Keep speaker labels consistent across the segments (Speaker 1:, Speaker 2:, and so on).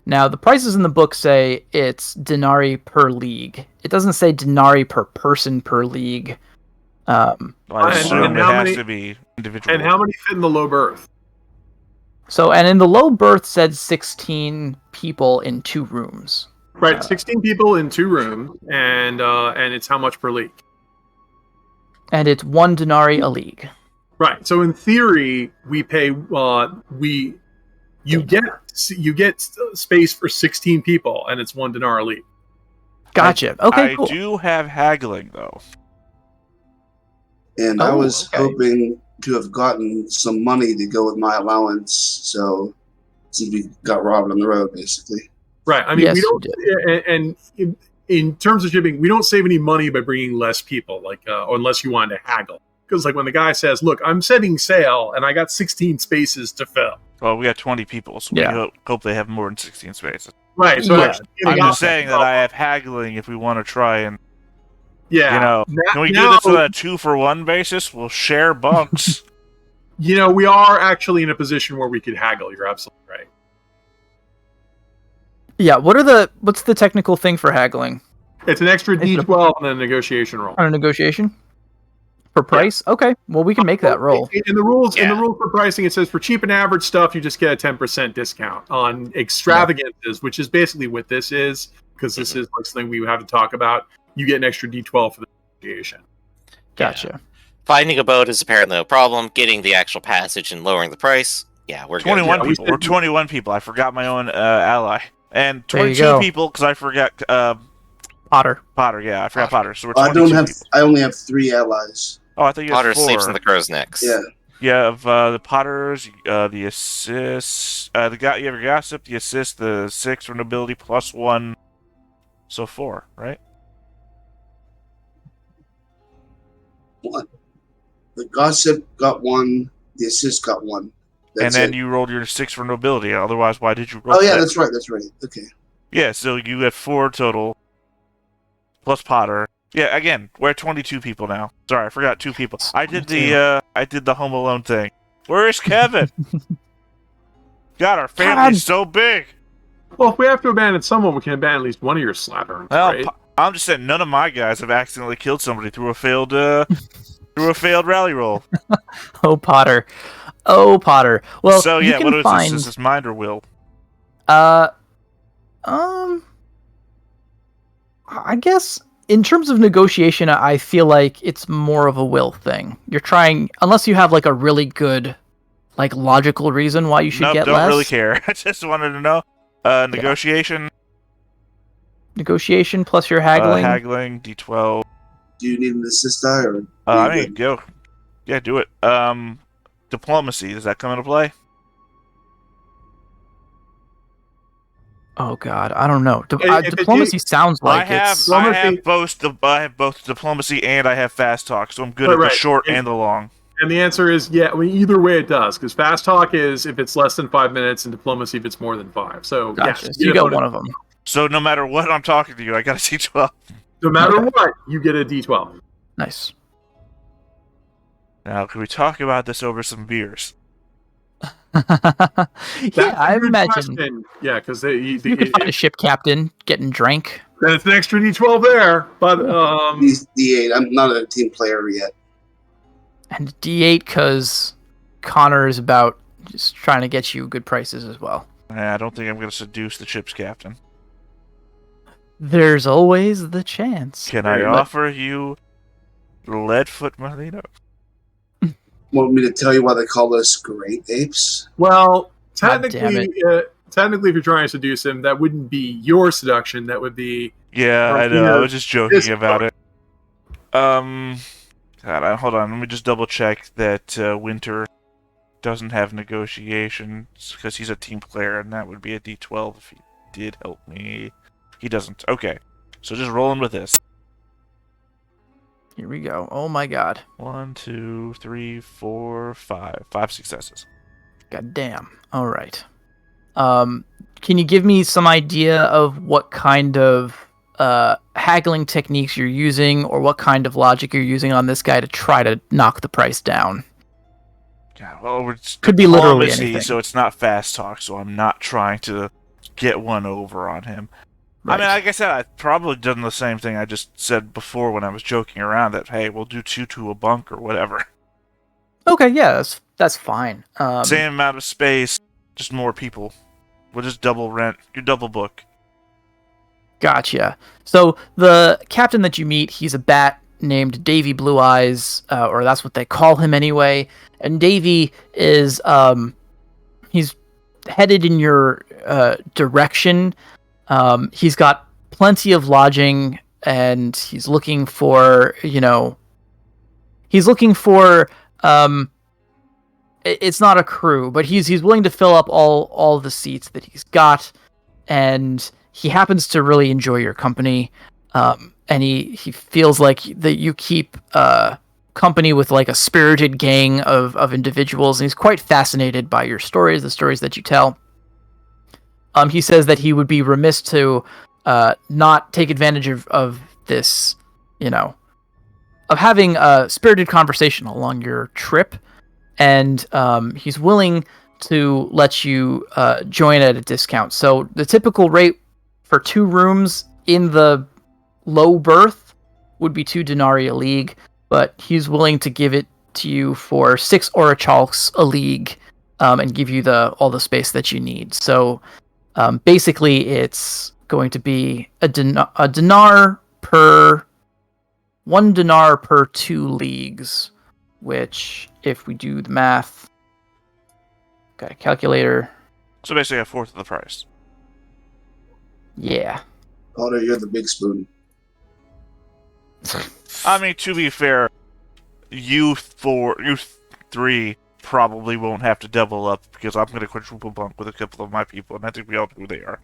Speaker 1: Now, the prices in the book say it's denarii per league. It doesn't say denarii per person per league.
Speaker 2: I assume it has to be individual.
Speaker 3: And how many fit in the low berth?
Speaker 1: And in the low berth said 16 people in 2 rooms.
Speaker 3: Right, 16 people in 2 rooms, and it's how much per league?
Speaker 1: And it's 1 denarii a league.
Speaker 3: Right. So in theory, we pay you get space for 16 people, and it's 1 denarii a league.
Speaker 1: Gotcha. Okay, cool.
Speaker 2: I do have haggling though,
Speaker 4: and I was hoping to have gotten some money to go with my allowance. So since we got robbed on the road, basically.
Speaker 3: Right. I mean, we don't, and in terms of shipping, we don't save any money by bringing less people, unless you want to haggle. Because when the guy says, "Look, I'm setting sail, and I got 16 spaces to fill."
Speaker 2: Well, we got 20 people, so we hope they have more than 16 spaces.
Speaker 3: Right. So
Speaker 2: I'm just saying that I have haggling if we want to try and. Yeah. Can we do this on a 2-for-1 basis? We'll share bunks.
Speaker 3: We are actually in a position where we could haggle. You're absolutely right.
Speaker 1: Yeah, what's the technical thing for haggling?
Speaker 3: It's an extra D12 and a negotiation roll.
Speaker 1: On a negotiation? For price? Yeah. Okay. Well, we can make that roll.
Speaker 3: In the rules for pricing, it says for cheap and average stuff, you just get a 10% discount. On extravagances, which is basically what this is, because this is something we have to talk about, you get an extra D12 for the negotiation.
Speaker 1: Gotcha.
Speaker 5: Yeah. Finding a boat is apparently no problem. Getting the actual passage and lowering the price, we're
Speaker 2: 21
Speaker 5: good.
Speaker 2: people. We're 21 people. I forgot my own ally. And 22 people, because I forgot
Speaker 1: Potter.
Speaker 2: Yeah, I forgot Potter. So we're 22 people.
Speaker 4: I only have 3 allies.
Speaker 2: Oh, I thought you had 4.
Speaker 5: Potter sleeps in the crow's necks.
Speaker 4: Yeah.
Speaker 2: You have the Potters, the assists, you have your gossip, the assist, the 6 for nobility plus 1, so 4, right?
Speaker 4: 1. The gossip got 1. The assist got 1.
Speaker 2: And then you rolled your 6 for nobility. Otherwise, why did you roll?
Speaker 4: Oh yeah, that's right. Okay.
Speaker 2: Yeah, so you had 4 total, plus Potter. Yeah, again, we're 22 people now. Sorry, I forgot 2 people. I did the Home Alone thing. Where is Kevin? God, our family's so big.
Speaker 3: Well, if we have to abandon someone, we can abandon at least one of your slattern.
Speaker 2: Well,
Speaker 3: right?
Speaker 2: I'm just saying, none of my guys have accidentally killed somebody through a failed rally roll.
Speaker 1: Oh, Potter. Well,
Speaker 2: so yeah, what is this? Is this mind or will?
Speaker 1: I guess in terms of negotiation, I feel like it's more of a will thing. You're trying, unless you have a really good, logical reason why you should get less.
Speaker 2: Don't really care. I just wanted to know. Negotiation.
Speaker 1: Negotiation plus your haggling.
Speaker 2: Haggling, D12.
Speaker 4: Do you need an assist die or?
Speaker 2: I mean, go. Yeah, do it. Diplomacy, does that come into play?
Speaker 1: Oh God, I don't know. Diplomacy sounds like
Speaker 2: I have both diplomacy and I have fast talk, so I'm good at the short and the long.
Speaker 3: And the answer is either way it does, because fast talk is if it's less than 5 minutes, and diplomacy if it's more than 5. So
Speaker 1: gotcha. So you got one of them.
Speaker 2: So no matter what I'm talking to you, I got a D12.
Speaker 3: No matter what, you get a D12.
Speaker 1: Nice.
Speaker 2: Now, can we talk about this over some beers?
Speaker 1: I imagine.
Speaker 3: Yeah, because
Speaker 1: you could find a ship captain getting drank.
Speaker 3: Then it's an extra D12 there, but
Speaker 4: he's D8. I'm not a team player yet.
Speaker 1: And D8 because Connor is about just trying to get you good prices as well.
Speaker 2: I don't think I'm going to seduce the ship's captain.
Speaker 1: There's always the chance.
Speaker 2: Can I offer you Leadfoot Marlino?
Speaker 4: Want me to tell you why they call us great apes?
Speaker 3: Well, technically, if you're trying to seduce him, that wouldn't be your seduction. That would be.
Speaker 2: Yeah, I know. I was just joking about it. God, hold on. Let me just double check that Winter doesn't have negotiations because he's a team player, and that would be a D12 if he did help me. He doesn't. Okay, so just rolling with this.
Speaker 1: Here we go. Oh my God.
Speaker 2: 1, 2, 3, 4, 5. 5 successes.
Speaker 1: God damn. All right. Can you give me some idea of what kind of haggling techniques you're using, or what kind of logic you're using on this guy to try to knock the price down?
Speaker 2: Yeah, well, it's
Speaker 1: could be literally anything.
Speaker 2: So it's not fast talk. So I'm not trying to get one over on him.
Speaker 1: Right.
Speaker 2: I mean, like I said, I've probably done the same thing I just said before when I was joking around that, hey, we'll do 2 to a bunk or whatever.
Speaker 1: Okay, yeah, that's fine.
Speaker 2: Same amount of space, just more people. We'll just double rent. You double book.
Speaker 1: Gotcha. So the captain that you meet, he's a bat named Davy Blue Eyes, or that's what they call him anyway. And Davy is he's headed in your direction. He's got plenty of lodging, and he's looking for it's not a crew, but he's willing to fill up all the seats that he's got, and he happens to really enjoy your company, and he feels like that you keep company with like a spirited gang of individuals, and he's quite fascinated by your stories, the stories that you tell. He says that he would be remiss to not take advantage of this, of having a spirited conversation along your trip, and he's willing to let you join at a discount. So the typical rate for 2 rooms in the low berth would be 2 denarii a league, but he's willing to give it to you for 6 orichalks a league, and give you all the space that you need. So basically, it's going to be a dinar per 1 dinar per 2 leagues, which, if we do the math, got a calculator.
Speaker 2: So basically a fourth of the price.
Speaker 1: Yeah.
Speaker 4: Potter, you're the big spoon.
Speaker 2: I mean, to be fair, you 3 probably won't have to double up because I'm going to quadruple bunk with a couple of my people, and I think we all know who they are.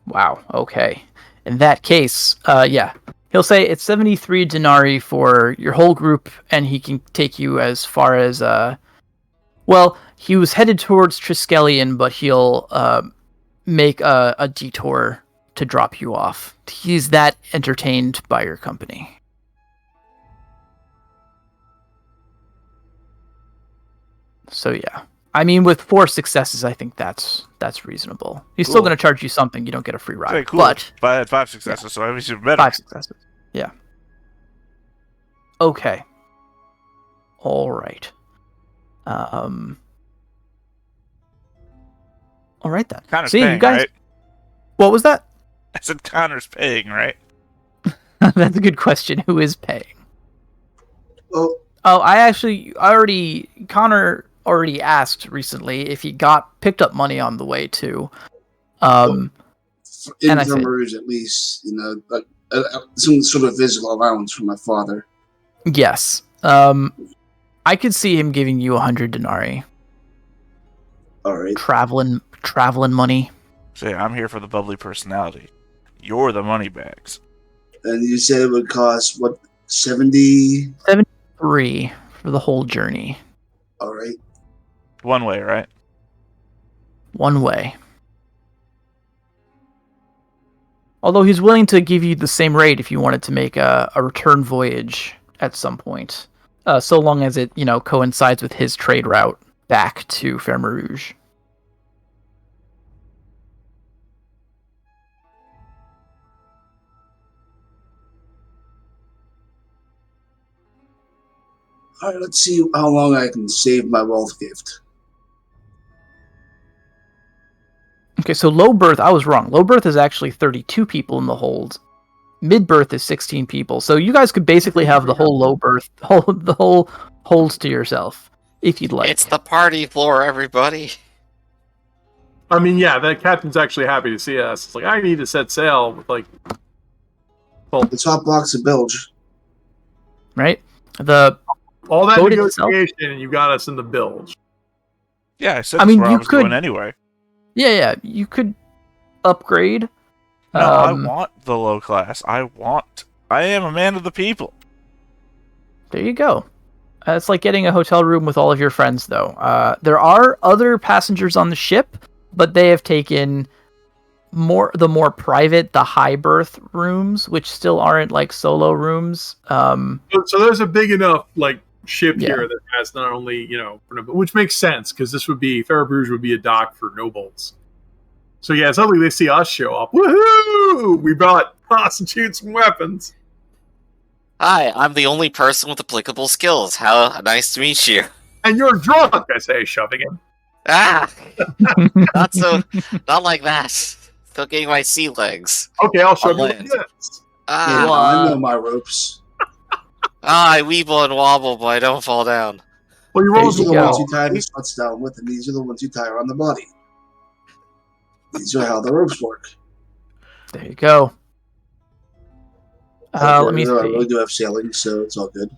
Speaker 1: Wow. Okay. In that case, yeah, he'll say it's 73 denarii for your whole group, and he can take you as far as well, he was headed towards Triskellion, but he'll make a detour to drop you off. He's that entertained by your company. So yeah, I mean, with 4 successes, I think that's reasonable. He's still going to charge you something. You don't get a free ride.
Speaker 2: Okay, cool.
Speaker 1: But
Speaker 2: I had 5 successes, so I was even better.
Speaker 1: 5 successes. Yeah. Okay. All right. All right then.
Speaker 2: Connor's
Speaker 1: See,
Speaker 2: paying,
Speaker 1: you guys.
Speaker 2: right?
Speaker 1: What was that?
Speaker 2: I said Connor's paying, right?
Speaker 1: That's a good question. Who is paying?
Speaker 4: Oh,
Speaker 1: Connor already asked recently if he picked up money on the way too.
Speaker 4: in
Speaker 1: and I said,
Speaker 4: Vermeers at least, like some sort of physical allowance from my father.
Speaker 1: yes. I could see him giving you 100 denarii.
Speaker 4: All right.
Speaker 1: Traveling money.
Speaker 2: Say, I'm here for the bubbly personality. You're the money bags.
Speaker 4: And you said it would cost, what, 70?
Speaker 1: 3 for the whole journey.
Speaker 4: All right.
Speaker 2: One way, right?
Speaker 1: One way. Although he's willing to give you the same rate if you wanted to make a return voyage at some point. So long as it, coincides with his trade route back to Fermarouge.
Speaker 4: All right, let's see how long I can save my wealth gift.
Speaker 1: Okay, so low berth, I was wrong. Low berth is actually 32 people in the hold. Mid berth is 16 people. So you guys could basically have the whole low berth, the whole holds to yourself, if you'd like.
Speaker 5: It's the party floor, everybody.
Speaker 3: I mean, yeah, the captain's actually happy to see us. It's like, I need to set sail with, like...
Speaker 4: Well, the top box of bilge.
Speaker 1: Right?
Speaker 3: All that
Speaker 1: boat
Speaker 3: negotiation,
Speaker 1: itself?
Speaker 3: and you got us in the bilge.
Speaker 2: Yeah, I said that's where I was going anyway.
Speaker 1: Yeah, you could upgrade.
Speaker 2: No, I want the low class. I am a man of the people.
Speaker 1: There you go. It's like getting a hotel room with all of your friends, though. There are other passengers on the ship, but they have taken the more private, the high berth rooms, which still aren't like solo rooms.
Speaker 3: So there's a big enough ship
Speaker 1: Yeah.
Speaker 3: here that has not only which makes sense because Ferrobruge would be a dock for nobles. So yeah, suddenly they see us show up. Woohoo! We brought prostitutes and weapons.
Speaker 5: Hi, I'm the only person with applicable skills. How nice to meet you.
Speaker 3: And you're drunk, I say, shoving him.
Speaker 5: Ah! Not like that. Still getting my sea legs.
Speaker 3: Okay, I'll shove you
Speaker 5: land.
Speaker 3: like this.
Speaker 4: Yeah, I know my ropes.
Speaker 5: I weeble and wobble, but I don't fall down.
Speaker 3: Well, you roll
Speaker 4: These are the
Speaker 3: the
Speaker 4: ones you tie the sluts down with, and these are the ones you tie around the body. These are how the ropes work.
Speaker 1: There you go. Let me
Speaker 4: I
Speaker 1: see.
Speaker 4: really do have sailing, so it's all good.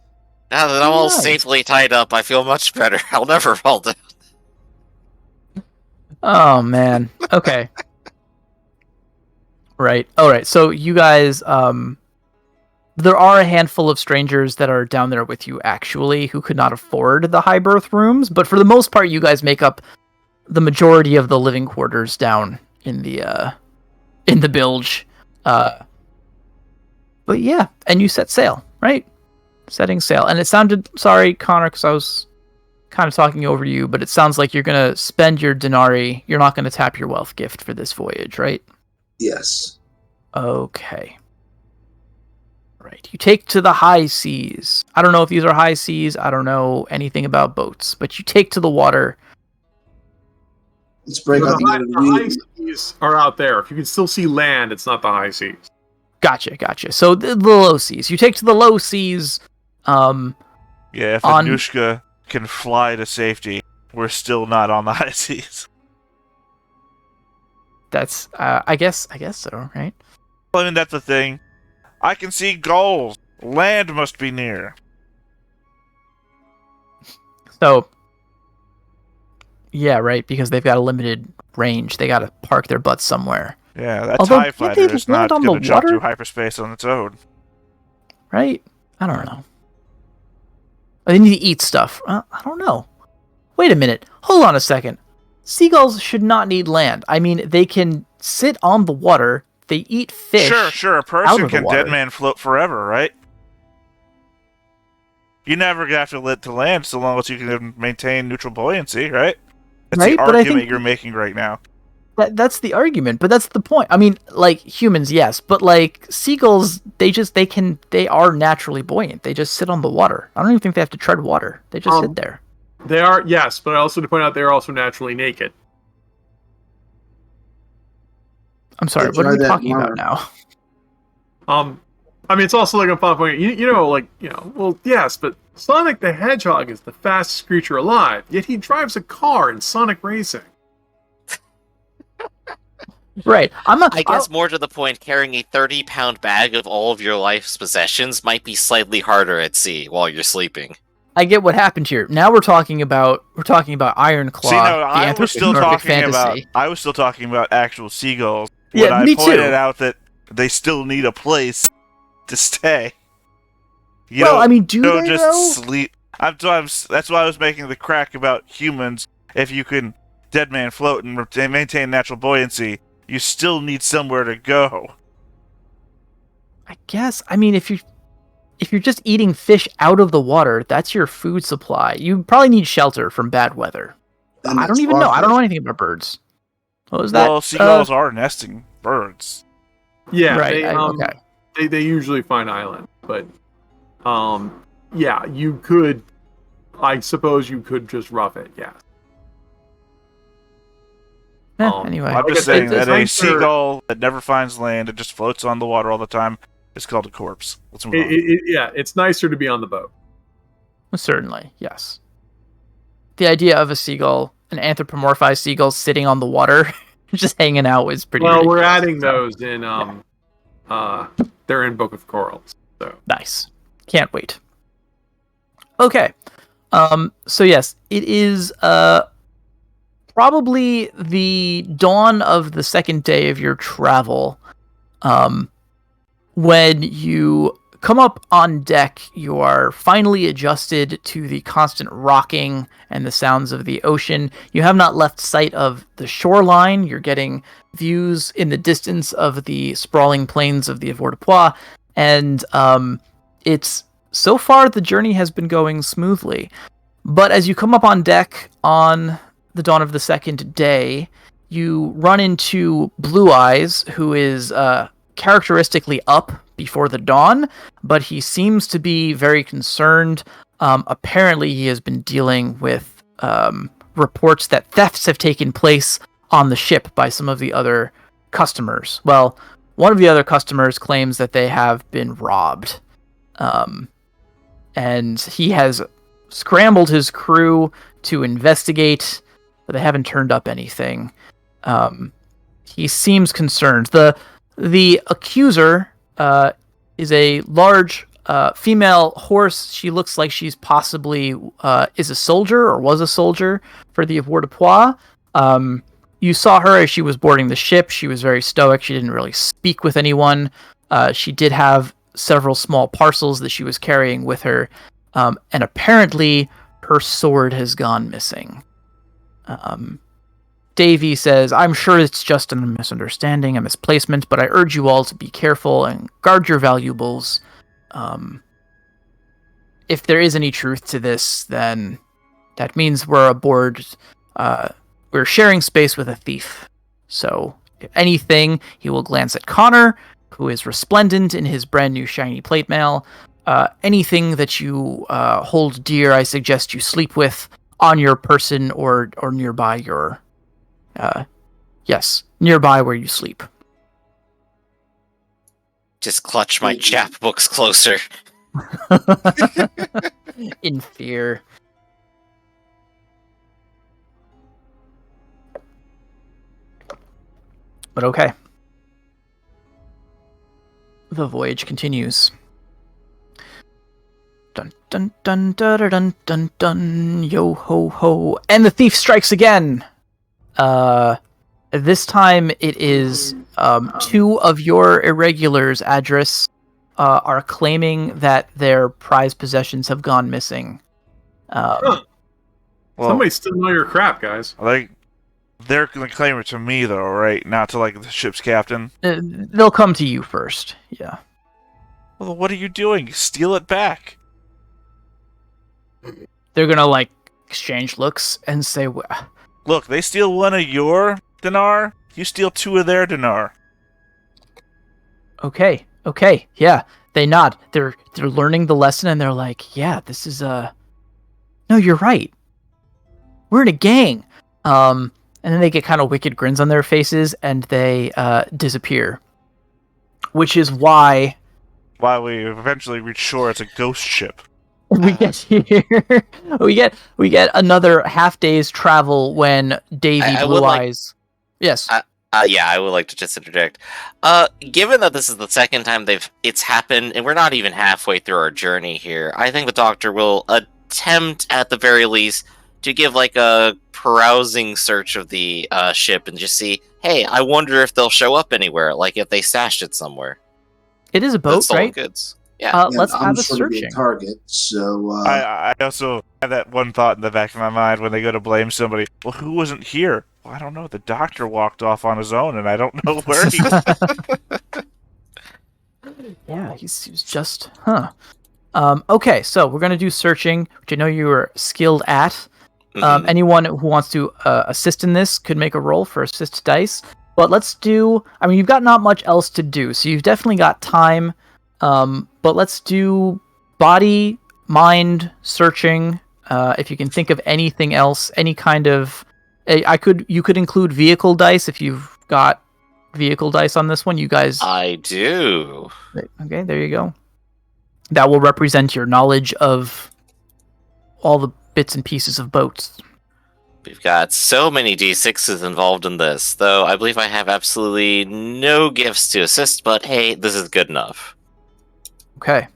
Speaker 5: Now that I'm all
Speaker 1: Nice.
Speaker 5: safely tied up, I feel much better. I'll never fall down.
Speaker 1: Oh man. Okay. Right. All right. So you guys, there are a handful of strangers that are down there with you actually, who could not afford the high berth rooms, but for the most part, you guys make up the majority of the living quarters down in the bilge. But yeah, and you set sail, right? Setting sail, and it sounded, sorry, Connor, because I was kind of talking over you, but it sounds like you're gonna spend your denarii. You're not gonna tap your wealth gift for this voyage, right?
Speaker 4: Yes.
Speaker 1: Okay. Right. You take to the high seas. I don't know if these are high seas. I don't know anything about boats, but you take to the water.
Speaker 4: Let's break
Speaker 3: So
Speaker 4: out the
Speaker 3: the high seas are out there. If you can still see land, it's not the high seas.
Speaker 1: Gotcha. So the low seas. You take to the low seas.
Speaker 2: Yeah, if Anushka can fly to safety, we're still not on the high seas.
Speaker 1: That's I guess so, right?
Speaker 2: Well, I mean, that's the thing. I can see gulls. Land must be near.
Speaker 1: So yeah, right, because they've got a limited range. They got to park their butts somewhere.
Speaker 2: Yeah, that
Speaker 1: Although,
Speaker 2: TIE
Speaker 1: did
Speaker 2: fighter
Speaker 1: they
Speaker 2: is
Speaker 1: land
Speaker 2: not
Speaker 1: on
Speaker 2: going
Speaker 1: the
Speaker 2: to jump
Speaker 1: water?
Speaker 2: through hyperspace on its own.
Speaker 1: Right? I don't know. They need to eat stuff. I don't know. Wait a minute. Hold on a second. Seagulls should not need land. I mean, they can sit on the water. They eat fish.
Speaker 2: Sure. A
Speaker 1: out
Speaker 2: person
Speaker 1: of the
Speaker 2: can
Speaker 1: water.
Speaker 2: dead man float forever, right? You never have to let to land so long as you can maintain neutral buoyancy, right? That's
Speaker 1: Right,
Speaker 2: the
Speaker 1: but I
Speaker 2: argument
Speaker 1: think-
Speaker 2: you're making right now.
Speaker 1: That's the argument, but that's the point. I mean, like humans, yes, but like seagulls, they are naturally buoyant. They just sit on the water. I don't even think they have to tread water. They just sit there.
Speaker 3: They are, yes, but also to point out, they are also naturally naked.
Speaker 1: I'm sorry,
Speaker 4: Yeah,
Speaker 1: what are
Speaker 4: try
Speaker 1: we
Speaker 4: that
Speaker 1: talking
Speaker 4: more.
Speaker 1: about now?
Speaker 3: I mean, it's also like a fun point. Well, yes, but Sonic the Hedgehog is the fastest creature alive, yet he drives a car in Sonic Racing.
Speaker 1: Right.
Speaker 5: I guess more to the point, carrying a 30-pound bag of all of your life's possessions might be slightly harder at sea while you're sleeping.
Speaker 1: I get what happened here. Now we're talking about Ironclaw,
Speaker 2: See, no,
Speaker 1: the
Speaker 2: I was still
Speaker 1: anthropomorphic
Speaker 2: talking about.
Speaker 1: fantasy.
Speaker 2: I was still talking about actual seagulls.
Speaker 1: Yeah,
Speaker 2: when I
Speaker 1: me
Speaker 2: pointed
Speaker 1: too.
Speaker 2: out that they still need a place to stay. You
Speaker 1: Well,
Speaker 2: don't-
Speaker 1: I mean, do
Speaker 2: you don't
Speaker 1: they,
Speaker 2: just
Speaker 1: though?
Speaker 2: sleep. That's why I was making the crack about humans. If you can dead man float and maintain natural buoyancy, you still need somewhere to go.
Speaker 1: I guess. I mean, if you're just eating fish out of the water, that's your food supply. You probably need shelter from bad weather.
Speaker 4: And
Speaker 1: I don't
Speaker 4: it's
Speaker 1: even know. I don't
Speaker 4: awful.
Speaker 1: know anything about birds. What was that?
Speaker 2: Well, seagulls are nesting birds.
Speaker 3: Yeah,
Speaker 1: Right, okay.
Speaker 3: they usually find islands, but yeah, you could. I suppose you could just rough it. Yeah.
Speaker 1: Anyway,
Speaker 2: I'm
Speaker 3: Like
Speaker 2: just
Speaker 3: I said,
Speaker 2: saying that
Speaker 3: it's
Speaker 2: a
Speaker 3: nice for-
Speaker 2: seagull that never finds land, it just floats on the water all the time, is called a corpse. Let's move on.
Speaker 3: Yeah, it's nicer to be on the boat.
Speaker 1: certainly, yes. The idea of a seagull, an anthropomorphized seagull sitting on the water, just hanging out, is pretty.
Speaker 3: Well, we're
Speaker 1: ridiculous.
Speaker 3: adding those in. They're in Book of Corals. So
Speaker 1: Nice. Can't wait. Okay. So yes, it is probably the dawn of the second day of your travel. When you come up on deck, you are finally adjusted to the constant rocking and the sounds of the ocean. You have not left sight of the shoreline. You're getting views in the distance of the sprawling plains of the Avoirdupois, and it's so far the journey has been going smoothly. But as you come up on deck on the dawn of the second day, you run into Blue Eyes, who is characteristically up before the dawn, but he seems to be very concerned. Apparently, he has been dealing with reports that thefts have taken place on the ship by some of the other customers. Well, one of the other customers claims that they have been robbed. And he has scrambled his crew to investigate, but they haven't turned up anything. He seems concerned. The accuser is a large female horse. She looks like she's possibly is a soldier or was a soldier for the Avoirdupois. You saw her as she was boarding the ship. She was very stoic. She didn't really speak with anyone. She did have several small parcels that she was carrying with her. And apparently her sword has gone missing. Davy says, I'm sure it's just a misunderstanding, a misplacement, but I urge you all to be careful and guard your valuables. If there is any truth to this, then that means we're aboard, we're sharing space with a thief. So, if anything, he will glance at Connor, who is resplendent in his brand new shiny plate mail. Anything that you hold dear, I suggest you sleep with on your person or nearby your... nearby where you sleep.
Speaker 5: Just clutch my chapbooks closer.
Speaker 1: In fear. But okay. The voyage continues. Dun dun dun dun dun dun dun, yo ho ho, and the thief strikes again. This time it is two of your irregulars, Adris, are claiming that their prized possessions have gone missing.
Speaker 3: Well, somebody still know your crap, guys.
Speaker 2: Like, they're gonna claim it to me though, right? Not to like the ship's captain.
Speaker 1: They'll come to you first. Yeah.
Speaker 2: Well, what are you doing? Steal it back.
Speaker 1: They're gonna like exchange looks and say,
Speaker 2: Look, they steal one of your dinar, you steal two of their dinar.
Speaker 1: Okay, yeah. They nod. They're learning the lesson, and they're like, yeah, this is no, you're right. We're in a gang. And then they get kind of wicked grins on their faces, and they disappear. Which is why
Speaker 2: we eventually reach shore as a ghost ship.
Speaker 1: we get here. we get another half day's travel when Davy Blue Eyes. Yes.
Speaker 5: Yeah, I would like to just interject. Given that this is the second time it's happened, and we're not even halfway through our journey here, I think the Doctor will attempt, at the very least, to give like a perusing search of the ship and just see, hey, I wonder if they'll show up anywhere, like if they stashed it somewhere.
Speaker 1: It is a boat, right?
Speaker 5: Goods. Yeah.
Speaker 1: Let's have a
Speaker 4: sure to be
Speaker 1: searching.
Speaker 4: Target, so
Speaker 2: I also had that one thought in the back of my mind when they go to blame somebody. Well, who wasn't here? Well, I don't know. The Doctor walked off on his own, and I don't know where he was.
Speaker 1: Yeah, he was just, okay, so we're gonna do searching, which I know you were skilled at. Anyone who wants to assist in this could make a roll for assist dice. But let's do... I mean, you've got not much else to do, so you've definitely got time. But let's do body, mind, searching. If you can think of anything else, any kind of... You could include vehicle dice if you've got vehicle dice on this one. You guys...
Speaker 5: I do.
Speaker 1: Okay, there you go. That will represent your knowledge of all the bits and pieces of boats.
Speaker 5: We've got so many D6s involved in this, though I believe I have absolutely no gifts to assist, but hey, this is good enough.
Speaker 1: Okay.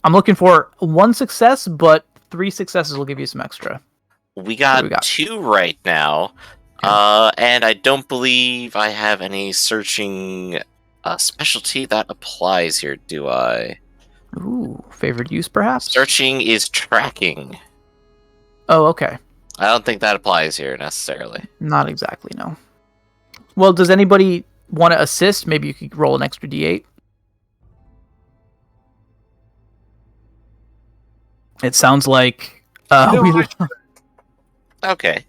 Speaker 1: I'm looking for 1 success, but 3 successes will give you some extra.
Speaker 5: We got 2 right now, and I don't believe I have any searching specialty that applies here, do I?
Speaker 1: Ooh, favored use, perhaps?
Speaker 5: Searching is tracking.
Speaker 1: Oh, okay.
Speaker 5: I don't think that applies here, necessarily.
Speaker 1: Not exactly, no. Well, does anybody want to assist? Maybe you could roll an extra d8. It sounds like...
Speaker 5: Okay.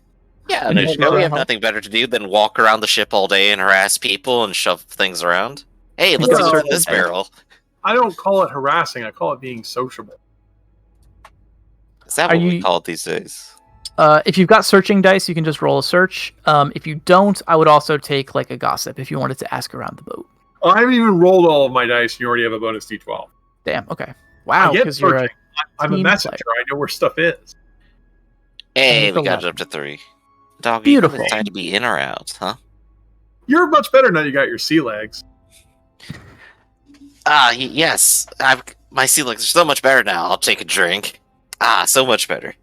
Speaker 5: Yeah, Anushka, we have nothing better to do than walk around the ship all day and harass people and shove things around. Hey, let's turn this barrel.
Speaker 3: I don't call it harassing. I call it being sociable.
Speaker 5: Is that what we call it these days?
Speaker 1: If you've got searching dice, you can just roll a search. If you don't, I would also take like a gossip if you wanted to ask around the boat.
Speaker 3: I haven't even rolled all of my dice, and you already have a bonus D12.
Speaker 1: Damn. Okay. Wow. Because
Speaker 3: I'm a messenger. I know where stuff is.
Speaker 5: Hey, we got it up to 3. Dog,
Speaker 1: beautiful.
Speaker 5: You decide to be in or out, huh?
Speaker 3: You're much better now. You got your sea legs.
Speaker 5: Yes. My sea legs are so much better now. I'll take a drink. So much better.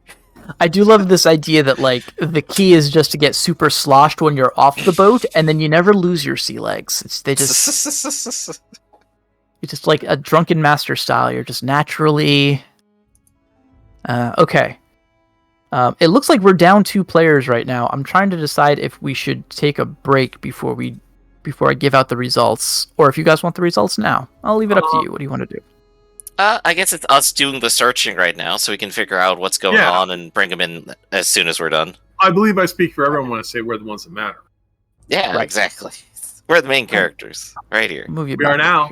Speaker 1: I do love this idea that like the key is just to get super sloshed when you're off the boat, and then you never lose your sea legs. It's just like a drunken master style. You're just naturally. Okay. It looks like we're down 2 players right now. I'm trying to decide if we should take a break before I give out the results, or if you guys want the results now. I'll leave it up to you. What do you want to do?
Speaker 5: I guess it's us doing the searching right now, so we can figure out what's going on and bring them in as soon as we're done.
Speaker 3: I believe I speak for everyone when I say we're the ones that matter.
Speaker 5: Yeah, right. Exactly. We're the main characters, right here.
Speaker 3: We are now.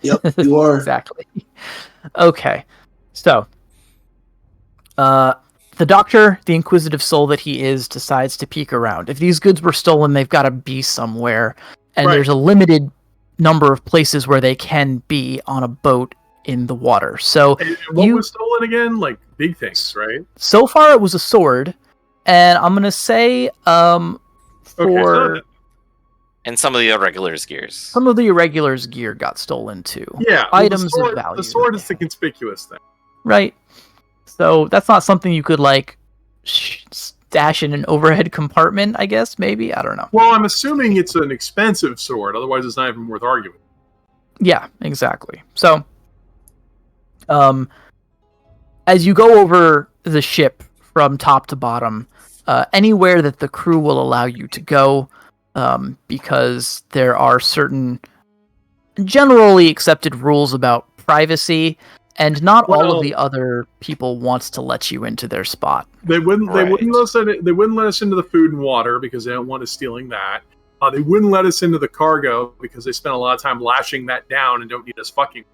Speaker 4: Yep, you are.
Speaker 1: Exactly. Okay, so the doctor, the inquisitive soul that he is, decides to peek around. If these goods were stolen, they've got to be somewhere, and there's a limited number of places where they can be on a boat in the water. So
Speaker 3: and what was stolen again? Like big things, right?
Speaker 1: So far, it was a sword, and I'm gonna say and
Speaker 5: some of the irregulars' gears.
Speaker 1: Some of the irregulars' gear got stolen too.
Speaker 3: Yeah,
Speaker 1: items of value.
Speaker 3: The sword is the conspicuous thing,
Speaker 1: right? So that's not something you could like stash in an overhead compartment, I guess. Maybe, I don't know.
Speaker 3: Well, I'm assuming it's an expensive sword. Otherwise, it's not even worth arguing.
Speaker 1: Yeah, exactly. So, as you go over the ship from top to bottom, anywhere that the crew will allow you to go, because there are certain generally accepted rules about privacy, and not all of the other people wants to let you into their spot.
Speaker 3: They wouldn't. They wouldn't let us into the food and water because they don't want us stealing that. They wouldn't let us into the cargo because they spent a lot of time lashing that down and don't need us fucking.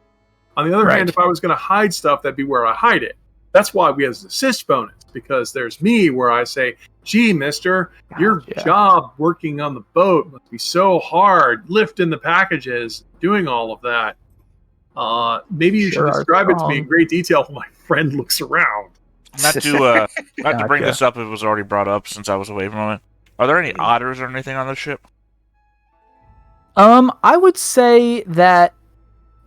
Speaker 3: On the other hand, if I was going to hide stuff, that'd be where I hide it. That's why we have an assist bonus, because there's me where I say, gee, mister, your job working on the boat must be so hard, lifting the packages, doing all of that. Maybe you should describe it to me in great detail while my friend looks around.
Speaker 2: Not to bring this up, it was already brought up since I was away from it. Are there any otters or anything on the ship?
Speaker 1: I would say that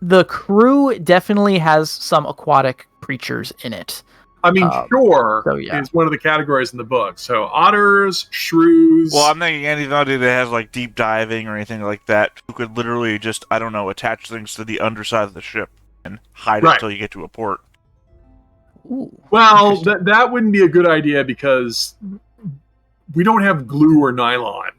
Speaker 1: the crew definitely has some aquatic creatures in it.
Speaker 3: I mean, is one of the categories in the book. So otters, shrews.
Speaker 2: Well, I'm thinking anybody that has like deep diving or anything like that who could literally just, I don't know, attach things to the underside of the ship and hide it until you get to a port.
Speaker 1: Ooh,
Speaker 3: well, that wouldn't be a good idea because we don't have glue or nylon.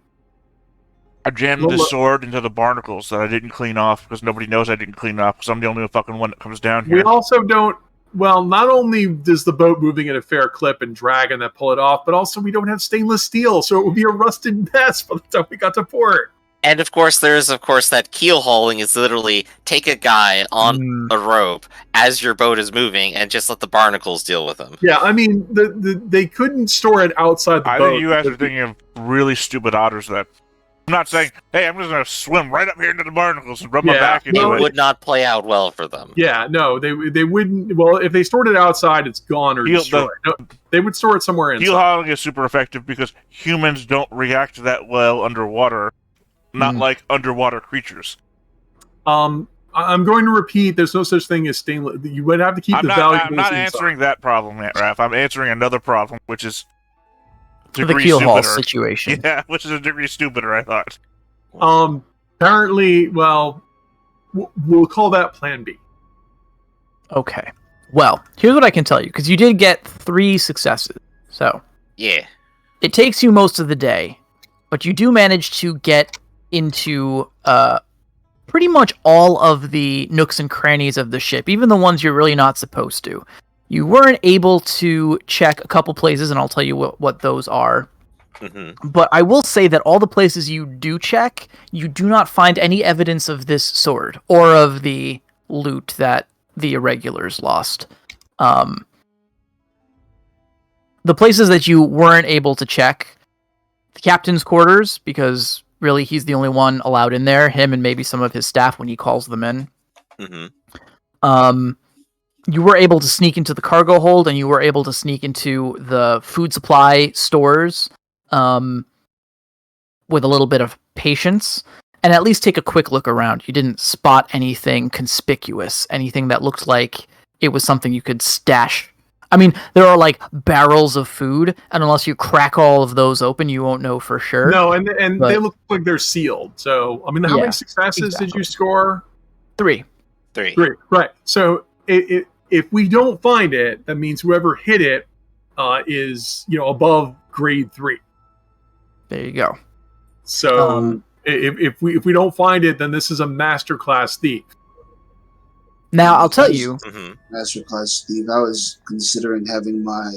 Speaker 2: I jammed the sword into the barnacles that I didn't clean off because nobody knows I didn't clean off because I'm the only fucking one that comes down here.
Speaker 3: We also don't. Well, not only does the boat moving at a fair clip and dragging that pull it off, but also we don't have stainless steel, so it would be a rusted mess by the time we got to port.
Speaker 5: And of course, there's that keel hauling is literally take a guy on a rope as your boat is moving and just let the barnacles deal with them.
Speaker 3: Yeah, I mean, they couldn't store it outside the boat.
Speaker 2: I think you guys are thinking of really stupid otters that. I'm not saying, hey, I'm just going to swim right up here into the barnacles and rub my back into it.
Speaker 5: It would not play out well for them.
Speaker 3: Yeah, no, they wouldn't. Well, if they stored it outside, it's gone or destroyed. No, they would store it somewhere inside.
Speaker 2: Keel hauling is super effective because humans don't react that well underwater, not like underwater creatures.
Speaker 3: I'm going to repeat, there's no such thing as stainless. You would have to keep the valuables
Speaker 2: I'm not
Speaker 3: inside.
Speaker 2: answering that problem yet, Raph. I'm answering another problem, which is
Speaker 1: the keel haul situation.
Speaker 2: Yeah, which is a degree stupider, I thought.
Speaker 3: Apparently, well, we'll call that Plan B.
Speaker 1: Okay. Well, here's what I can tell you, because you did get 3 successes. So,
Speaker 5: yeah,
Speaker 1: it takes you most of the day, but you do manage to get into pretty much all of the nooks and crannies of the ship, even the ones you're really not supposed to. You weren't able to check a couple places, and I'll tell you what those are. But I will say that all the places you do check, you do not find any evidence of this sword or of the loot that the irregulars lost. The places that you weren't able to check, the captain's quarters, because really he's the only one allowed in there, him and maybe some of his staff when he calls them in. You were able to sneak into the cargo hold, and you were able to sneak into the food supply stores with a little bit of patience, and at least take a quick look around. You didn't spot anything conspicuous, anything that looked like it was something you could stash. I mean, there are like barrels of food, and unless you crack all of those open, you won't know for sure.
Speaker 3: No, and they look like they're sealed. So, I mean, how many successes did you score?
Speaker 1: 3.
Speaker 5: 3.
Speaker 3: Right. So, if we don't find it, that means whoever hit it is, above grade 3.
Speaker 1: There you go.
Speaker 3: So, if we don't find it, then this is a masterclass thief.
Speaker 1: Now, I'll tell you.
Speaker 4: Masterclass thief. I was considering having my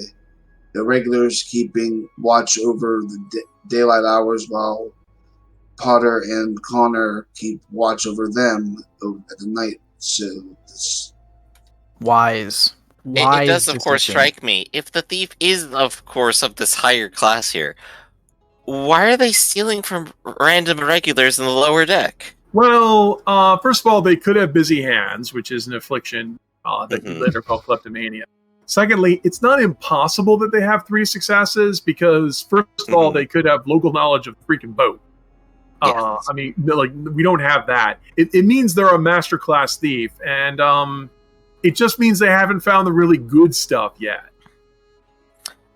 Speaker 4: irregulars keeping watch over the daylight hours while Potter and Connor keep watch over them at the night. So,
Speaker 1: Wise.
Speaker 5: It does, of course, strike me. If the thief is, of course, of this higher class here, why are they stealing from random irregulars in the lower deck?
Speaker 3: Well, first of all, they could have busy hands, which is an affliction that you later call kleptomania. Secondly, it's not impossible that they have 3 successes because, first of all, they could have local knowledge of the freaking boat.
Speaker 5: Yes.
Speaker 3: I mean, like, we don't have that. It means they're a masterclass thief, and it just means they haven't found the really good stuff yet.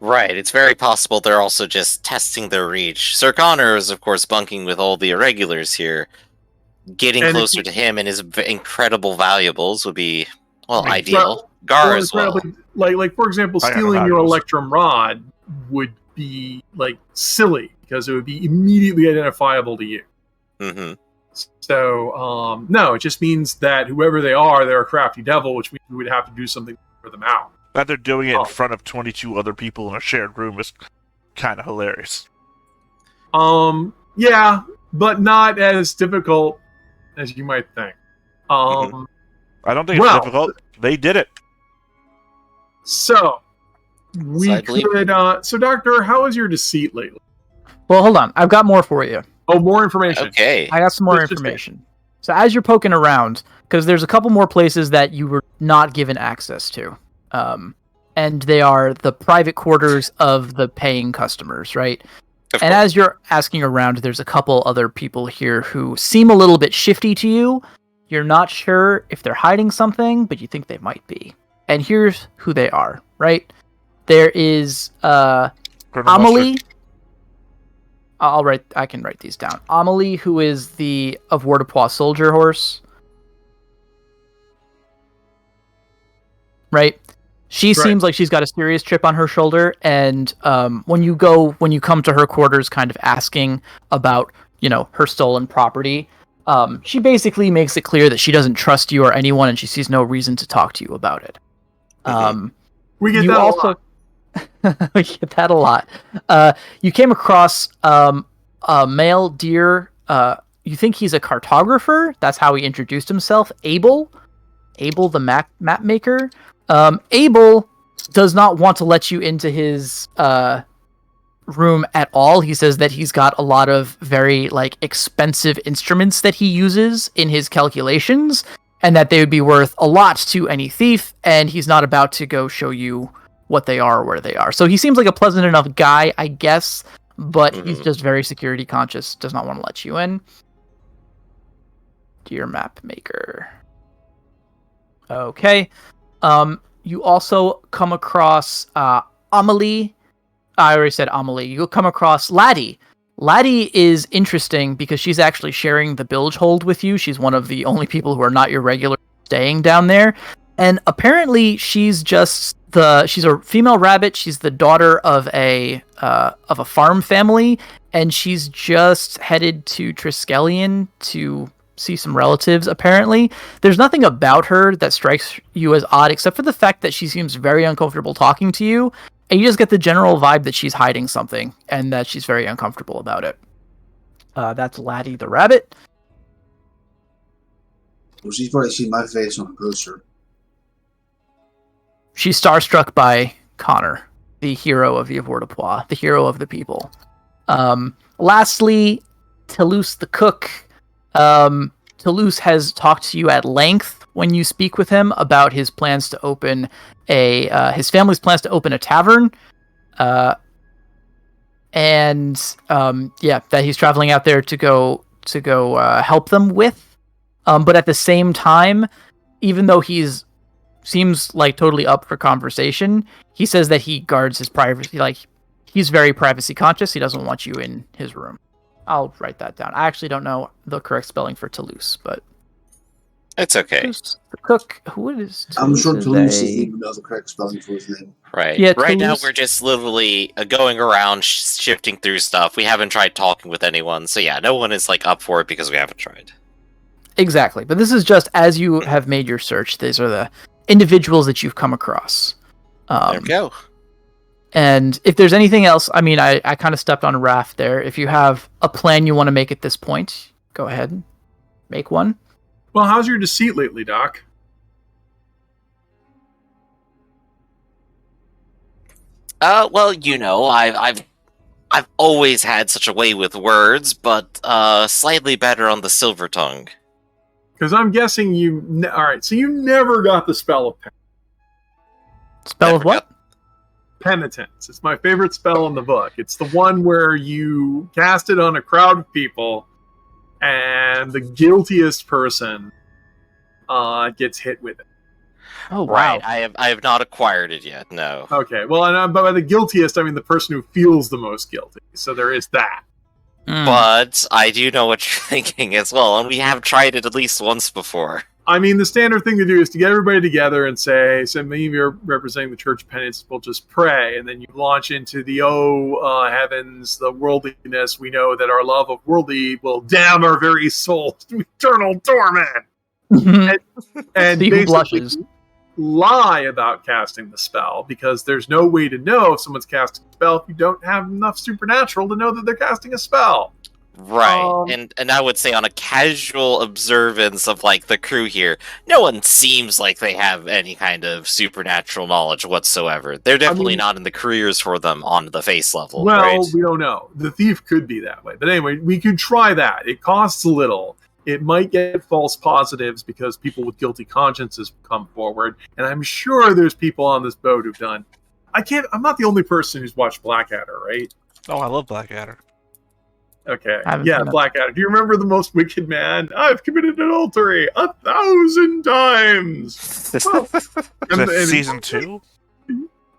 Speaker 5: Right, it's very possible they're also just testing their reach. Sir Connor is, of course, bunking with all the irregulars here. Getting closer to him and his incredible valuables would be, ideal. Gar as well.
Speaker 3: Like, for example, stealing your Electrum Rod would be, silly, because it would be immediately identifiable to you. So, no, it just means that whoever they are, they're a crafty devil, which means we would have to do something for them out.
Speaker 2: That they're doing it in front of 22 other people in a shared room is kind of hilarious.
Speaker 3: Yeah, but not as difficult as you might think.
Speaker 2: I don't think it's difficult. They did it.
Speaker 3: So, so Doctor, how is your deceit lately?
Speaker 1: Well, hold on. I've got more for you.
Speaker 3: Oh, more information.
Speaker 5: Okay.
Speaker 1: I got some more information. So as you're poking around, because there's a couple more places that you were not given access to. And they are the private quarters of the paying customers, right? And as you're asking around, there's a couple other people here who seem a little bit shifty to you. You're not sure if they're hiding something, but you think they might be. And here's who they are, right? There is Amelie. I can write these down. Amelie, who is the Avoirdupois soldier horse. Right? She seems like she's got a serious chip on her shoulder, and when you come to her quarters kind of asking about, her stolen property, she basically makes it clear that she doesn't trust you or anyone, and she sees no reason to talk to you about it.
Speaker 3: We get that a lot.
Speaker 1: We get that a lot. You came across a male deer. You think he's a cartographer? That's how he introduced himself. Abel the map maker. Abel does not want to let you into his room at all. He says that he's got a lot of very expensive instruments that he uses in his calculations, and that they would be worth a lot to any thief, and he's not about to go show you what they are or where they are. So he seems like a pleasant enough guy, I guess, but he's just very security conscious, does not want to let you in. Dear map maker. Okay. You also come across Amelie. I already said Amelie. You'll come across Laddie. Laddie is interesting because she's actually sharing the bilge hold with you. She's one of the only people who are not your regular staying down there. And apparently she's a female rabbit. She's the daughter of a farm family, and she's just headed to Triskellion to see some relatives, apparently. There's nothing about her that strikes you as odd, except for the fact that she seems very uncomfortable talking to you, And you just get the general vibe that she's hiding something and that she's very uncomfortable about it. That's Laddie the rabbit.
Speaker 4: Well, she's probably seen my face on a poster.
Speaker 1: She's starstruck by Connor, the hero of the Avoirdupois, the hero of the people. Lastly, Toulouse the cook. Toulouse has talked to you at length when you speak with him about his plans to open his family's plans to open a tavern. That he's traveling out there to go help them with. But at the same time, even though seems like totally up for conversation, he says that he guards his privacy. Like, he's very privacy conscious. He doesn't want you in his room. I'll write that down. I actually don't know the correct spelling for Toulouse, but
Speaker 5: it's okay.
Speaker 1: Toulouse, the cook. Who is Toulouse?
Speaker 4: I'm sure Toulouse doesn't even know the correct spelling for his name.
Speaker 5: Right.
Speaker 1: Yeah,
Speaker 5: right
Speaker 1: Toulouse.
Speaker 5: now we're just literally going around shifting through stuff. We haven't tried talking with anyone, so yeah, no one is like up for it because we haven't tried.
Speaker 1: Exactly, but this is just as you have made your search. These are the individuals that you've come across.
Speaker 5: There we go.
Speaker 1: And if there's anything else, I mean, I kind of stepped on a raft there. If you have a plan you want to make at this point, go ahead and make one.
Speaker 3: Well, how's your deceit lately, Doc?
Speaker 5: Well, you know, I've always had such a way with words, but slightly better on the silver tongue.
Speaker 3: Because I'm guessing all right, so you never got the spell of
Speaker 1: Spell of what?
Speaker 3: penitence. It's my favorite spell in the book. It's the one where you cast it on a crowd of people, and the guiltiest person gets hit with it.
Speaker 1: Oh, wow.
Speaker 5: Right, I have not acquired it yet, no.
Speaker 3: Okay, well, but by the guiltiest, I mean the person who feels the most guilty. So there is that.
Speaker 5: But I do know what you're thinking as well, and we have tried it at least once before.
Speaker 3: I mean, the standard thing to do is to get everybody together and say, so many of you are representing the Church of Penance, we'll just pray, and then you launch into the, heavens, the worldliness. We know that our love of worldly will damn our very souls to eternal torment. and
Speaker 1: See who blushes.
Speaker 3: Lie about casting the spell, because there's no way to know if someone's casting a spell if you don't have enough supernatural to know that they're casting a spell.
Speaker 5: Right, and I would say on a casual observance of, like, the crew here, no one seems like they have any kind of supernatural knowledge whatsoever. They're definitely not in the careers for them on the face level,
Speaker 3: well,
Speaker 5: right?
Speaker 3: we don't know. The thief could be that way. But anyway, we could try that. It costs a little. It might get false positives because people with guilty consciences come forward. And I'm sure there's people on this boat who've done... I'm not the only person who's watched Blackadder, right?
Speaker 2: Oh, I love Blackadder.
Speaker 3: Okay. Yeah, Blackadder. Do you remember the most wicked man? I've committed adultery 1,000 times.
Speaker 2: Is that season 2?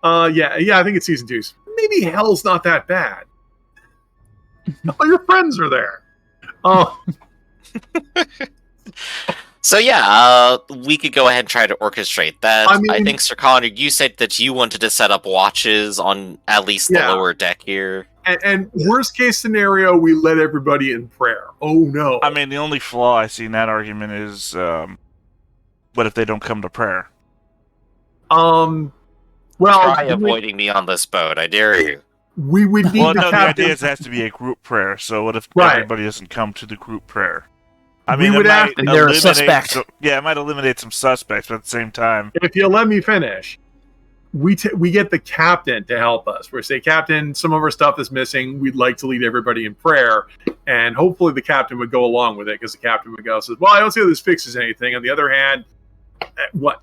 Speaker 3: Yeah, I think it's season 2. Maybe hell's not that bad. All your friends are there. Oh.
Speaker 5: So yeah, we could go ahead and try to orchestrate that. I think, Sir Connor, you said that you wanted to set up watches on at least the lower deck here.
Speaker 3: And worst case scenario, we let everybody in prayer. Oh no!
Speaker 2: I mean, the only flaw I see in that argument is, what if they don't come to prayer?
Speaker 3: Well,
Speaker 5: try avoiding me on this boat. I dare you.
Speaker 3: We would need
Speaker 2: the idea is it has to be a group prayer. So what if everybody doesn't come to the group prayer? I mean,
Speaker 1: they're a suspect.
Speaker 2: It might eliminate some suspects, but at the same time,
Speaker 3: if you'll let me finish. We get the captain to help us. We say, Captain, some of our stuff is missing. We'd like to lead everybody in prayer. And hopefully the captain would go along with it, because the captain would go, says, well, I don't see how this fixes anything. On the other hand,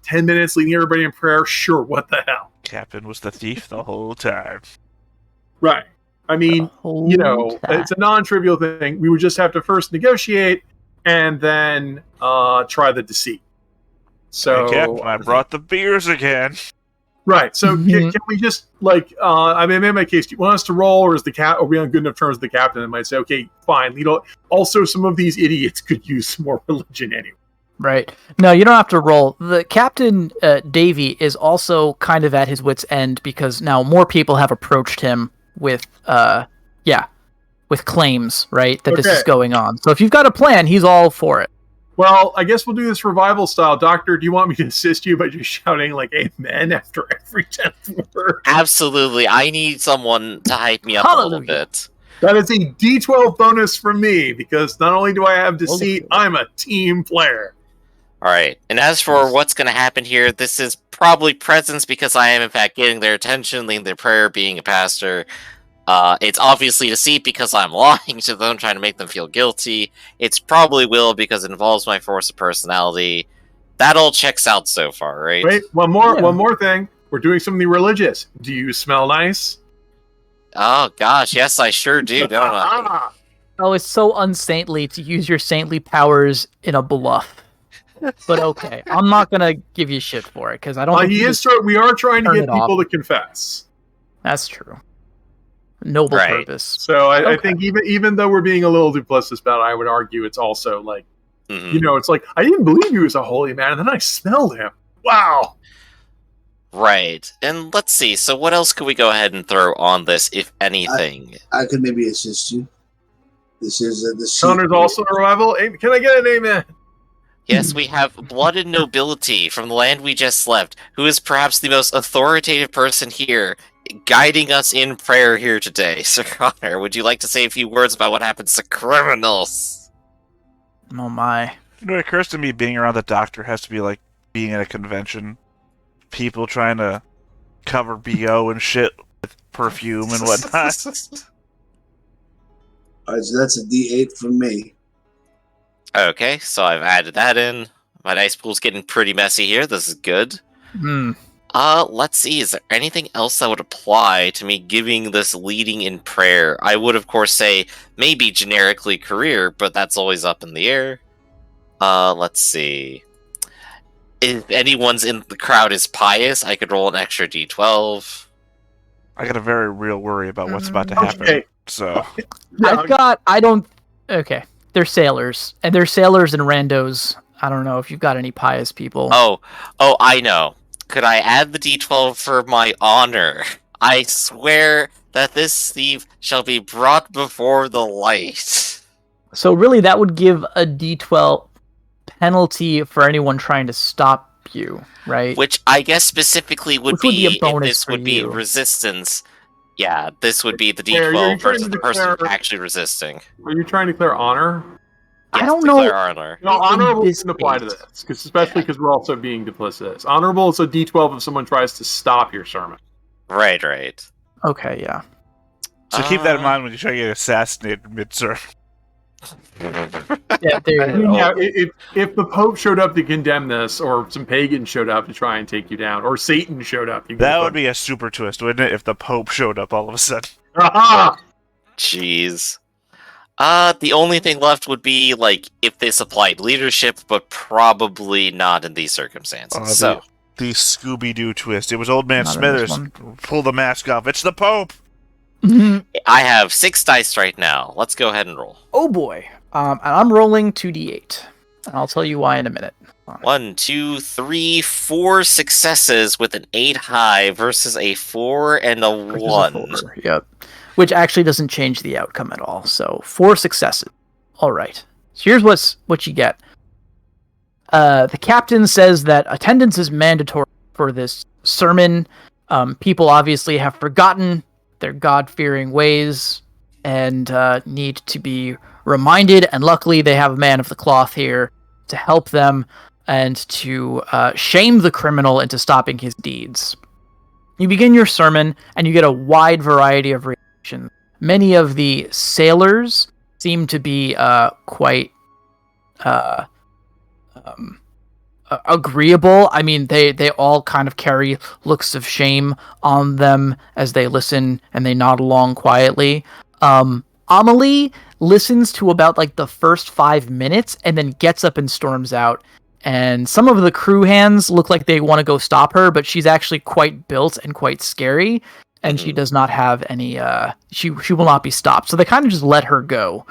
Speaker 3: 10 minutes leading everybody in prayer? Sure, what the hell?
Speaker 2: Captain was the thief the whole time.
Speaker 3: Right. I mean, it's a non-trivial thing. We would just have to first negotiate and then try the deceit. So,
Speaker 2: hey, Captain, I brought the beers again.
Speaker 3: Right. So can we just I made my case. Do you want us to roll, or are we on good enough terms with the captain? And might say, okay, fine. Also, some of these idiots could use some more religion anyway.
Speaker 1: Right. No, you don't have to roll. The captain, Davy, is also kind of at his wit's end because now more people have approached him with claims, right, that this is going on. So if you've got a plan, he's all for it.
Speaker 3: Well, I guess we'll do this revival style. Doctor, do you want me to assist you by just shouting like amen after every 10th word?
Speaker 5: Absolutely. I need someone to hype me up a little bit.
Speaker 3: That is a D12 bonus from me, because not only do I have deceit, I'm a team player.
Speaker 5: Alright, and as for what's going to happen here, this is probably presence, because I am in fact getting their attention, leading their prayer, being a pastor. It's obviously deceit because I'm lying to them, trying to make them feel guilty. It's probably will because it involves my force of personality. That all checks out so far, right?
Speaker 3: Wait, one more thing. We're doing something religious. Do you smell nice?
Speaker 5: Oh gosh, yes I sure do, don't I?
Speaker 1: Oh, it's so unsaintly to use your saintly powers in a bluff. But okay, I'm not gonna give you shit for it because I don't.
Speaker 3: We are trying to get people to confess.
Speaker 1: That's true. Noble purpose.
Speaker 3: So I think even though we're being a little duplicitous about it, I would argue it's also like, it's like I didn't believe he was a holy man, and then I smelled him. Wow.
Speaker 5: Right, and let's see. So what else could we go ahead and throw on this, if anything?
Speaker 4: I could maybe assist you. This is the.
Speaker 3: Connor's also a rival. Can I get an amen?
Speaker 5: Yes, we have blooded nobility from the land we just left, who is perhaps the most authoritative person here, guiding us in prayer here today. Sir Connor, would you like to say a few words about what happens to criminals?
Speaker 1: Oh my.
Speaker 2: You know, it occurs to me being around the doctor has to be like being at a convention. People trying to cover BO and shit with perfume and whatnot.
Speaker 4: Alright, so that's a D8 from me.
Speaker 5: Okay, so I've added that in. My dice pool's getting pretty messy here. This is good. Let's see. Is there anything else that would apply to me giving this leading in prayer? I would, of course, say maybe generically career, but that's always up in the air. Let's see. If anyone's in the crowd is pious, I could roll an extra D12.
Speaker 2: I got a very real worry about what's about to happen.
Speaker 3: Okay.
Speaker 2: So
Speaker 1: Okay. They're sailors, and they're sailors and randos. I don't know if you've got any pious people.
Speaker 5: Oh, I know. Could I add the D12 for my honor? I swear that this thief shall be brought before the light.
Speaker 1: So really, that would give a D12 penalty for anyone trying to stop you, right?
Speaker 5: Which I guess specifically would be
Speaker 1: a bonus
Speaker 5: if this
Speaker 1: for
Speaker 5: would be
Speaker 1: you.
Speaker 5: resistance. Yeah, this would be the
Speaker 3: Claire,
Speaker 5: D12 versus the person actually resisting.
Speaker 3: Are you trying to declare honor?
Speaker 5: Yes,
Speaker 1: I don't know.
Speaker 5: declare honor.
Speaker 3: No, honorable doesn't apply to this, especially because we're also being duplicitous. Honorable is a D12 if someone tries to stop your sermon.
Speaker 5: Right.
Speaker 1: Okay, yeah.
Speaker 2: So keep that in mind when you try to get assassinated mid-serve.
Speaker 1: Yeah, there you go.
Speaker 3: If the Pope showed up to condemn this, or some pagans showed up to try and take you down, or Satan showed up,
Speaker 2: that would be a super twist, wouldn't it? If the Pope showed up all of a sudden.
Speaker 5: Jeez. The only thing left would be like if this applied leadership, but probably not in these circumstances.
Speaker 2: The Scooby-Doo twist. It was Old Man Smithers. Pull the mask off. It's the Pope.
Speaker 5: I have 6 dice right now. Let's go ahead and roll.
Speaker 1: Oh boy. And I'm rolling 2d8. And I'll tell you why in a minute.
Speaker 5: 1, 2, 3, 4 successes with an 8 high versus a 4 and a 1.
Speaker 1: Yep. Which actually doesn't change the outcome at all. So 4 successes. All right. So here's what you get. The captain says that attendance is mandatory for this sermon. People obviously have forgotten their God-fearing ways and need to be reminded. And luckily, they have a man of the cloth here to help them and to shame the criminal into stopping his deeds. You begin your sermon, and you get a wide variety of reactions. Many of the sailors seem to be quite agreeable. I mean, they all kind of carry looks of shame on them as they listen, and they nod along quietly. Amelie listens to about like the first 5 minutes, and then gets up and storms out. And some of the crew hands look like they want to go stop her, but she's actually quite built and quite scary, and she does not have any. She will not be stopped. So they kind of just let her go.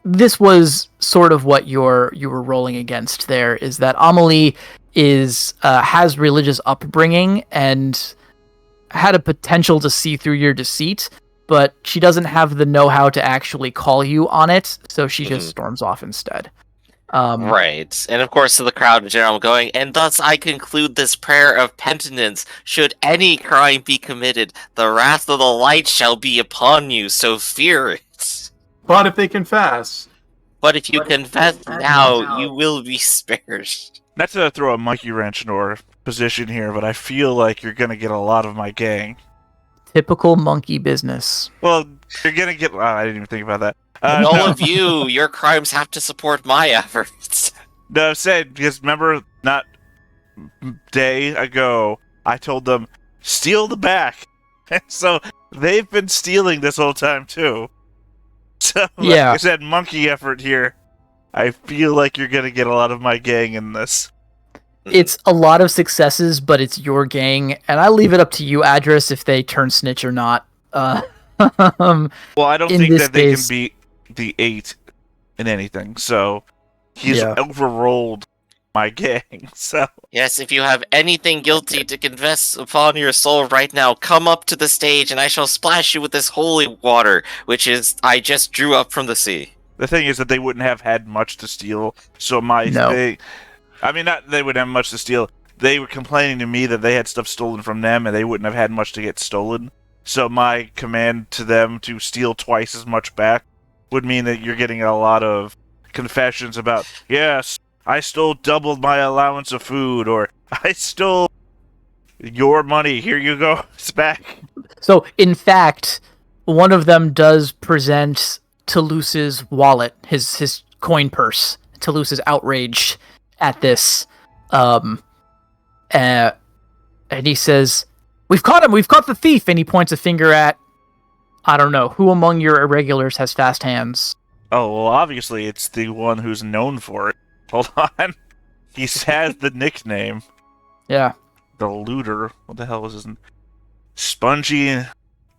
Speaker 1: This was sort of what you were rolling against. There is that Amelie has religious upbringing and had a potential to see through your deceit, but she doesn't have the know-how to actually call you on it, so she just storms off instead.
Speaker 5: Right. And of course, to the crowd in general going, and thus I conclude this prayer of penitence. Should any crime be committed, the wrath of the light shall be upon you, so fear it.
Speaker 3: But if they confess...
Speaker 5: But if you confess now, you will be spared.
Speaker 2: Not to throw a monkey wrench in our position here, but I feel like you're going to get a lot of my gang.
Speaker 1: Typical monkey business.
Speaker 2: Well, you're going to get... I didn't even think about that.
Speaker 5: All of you, your crimes have to support my efforts.
Speaker 2: No, said because remember, not day ago, I told them steal the back, and so they've been stealing this whole time too. So,
Speaker 1: Yeah.
Speaker 2: like I said, monkey effort here. I feel like you're gonna get a lot of my gang in this.
Speaker 1: It's a lot of successes, but it's your gang, and I leave it up to you, Adris, if they turn snitch or not.
Speaker 2: Well, I don't
Speaker 1: In
Speaker 2: think
Speaker 1: this
Speaker 2: that they
Speaker 1: case-
Speaker 2: can beat the 8 in anything. So he's
Speaker 1: Yeah.
Speaker 2: overrolled my gang. So
Speaker 5: Yes, if you have anything guilty to confess upon your soul right now, come up to the stage and I shall splash you with this holy water, which is I just drew up from the sea.
Speaker 2: the thing is that they wouldn't have had much to steal. So my
Speaker 1: No.
Speaker 2: not they wouldn't have much to steal. They were complaining to me that they had stuff stolen from them, and they wouldn't have had much to get stolen. So my command to them to steal twice as much back would mean that you're getting a lot of confessions about, yes, I stole double my allowance of food, or I stole your money, here you go, it's back.
Speaker 1: So, in fact, one of them does present Toulouse's wallet, his coin purse. Toulouse is outraged at this. And he says, "We've caught him! We've caught the thief!" And he points a finger at, I don't know, who among your irregulars has fast hands?
Speaker 2: Oh, well, obviously it's the one who's known for it. Hold on. He has the nickname.
Speaker 1: Yeah.
Speaker 2: The Looter. What the hell was his name? Spongy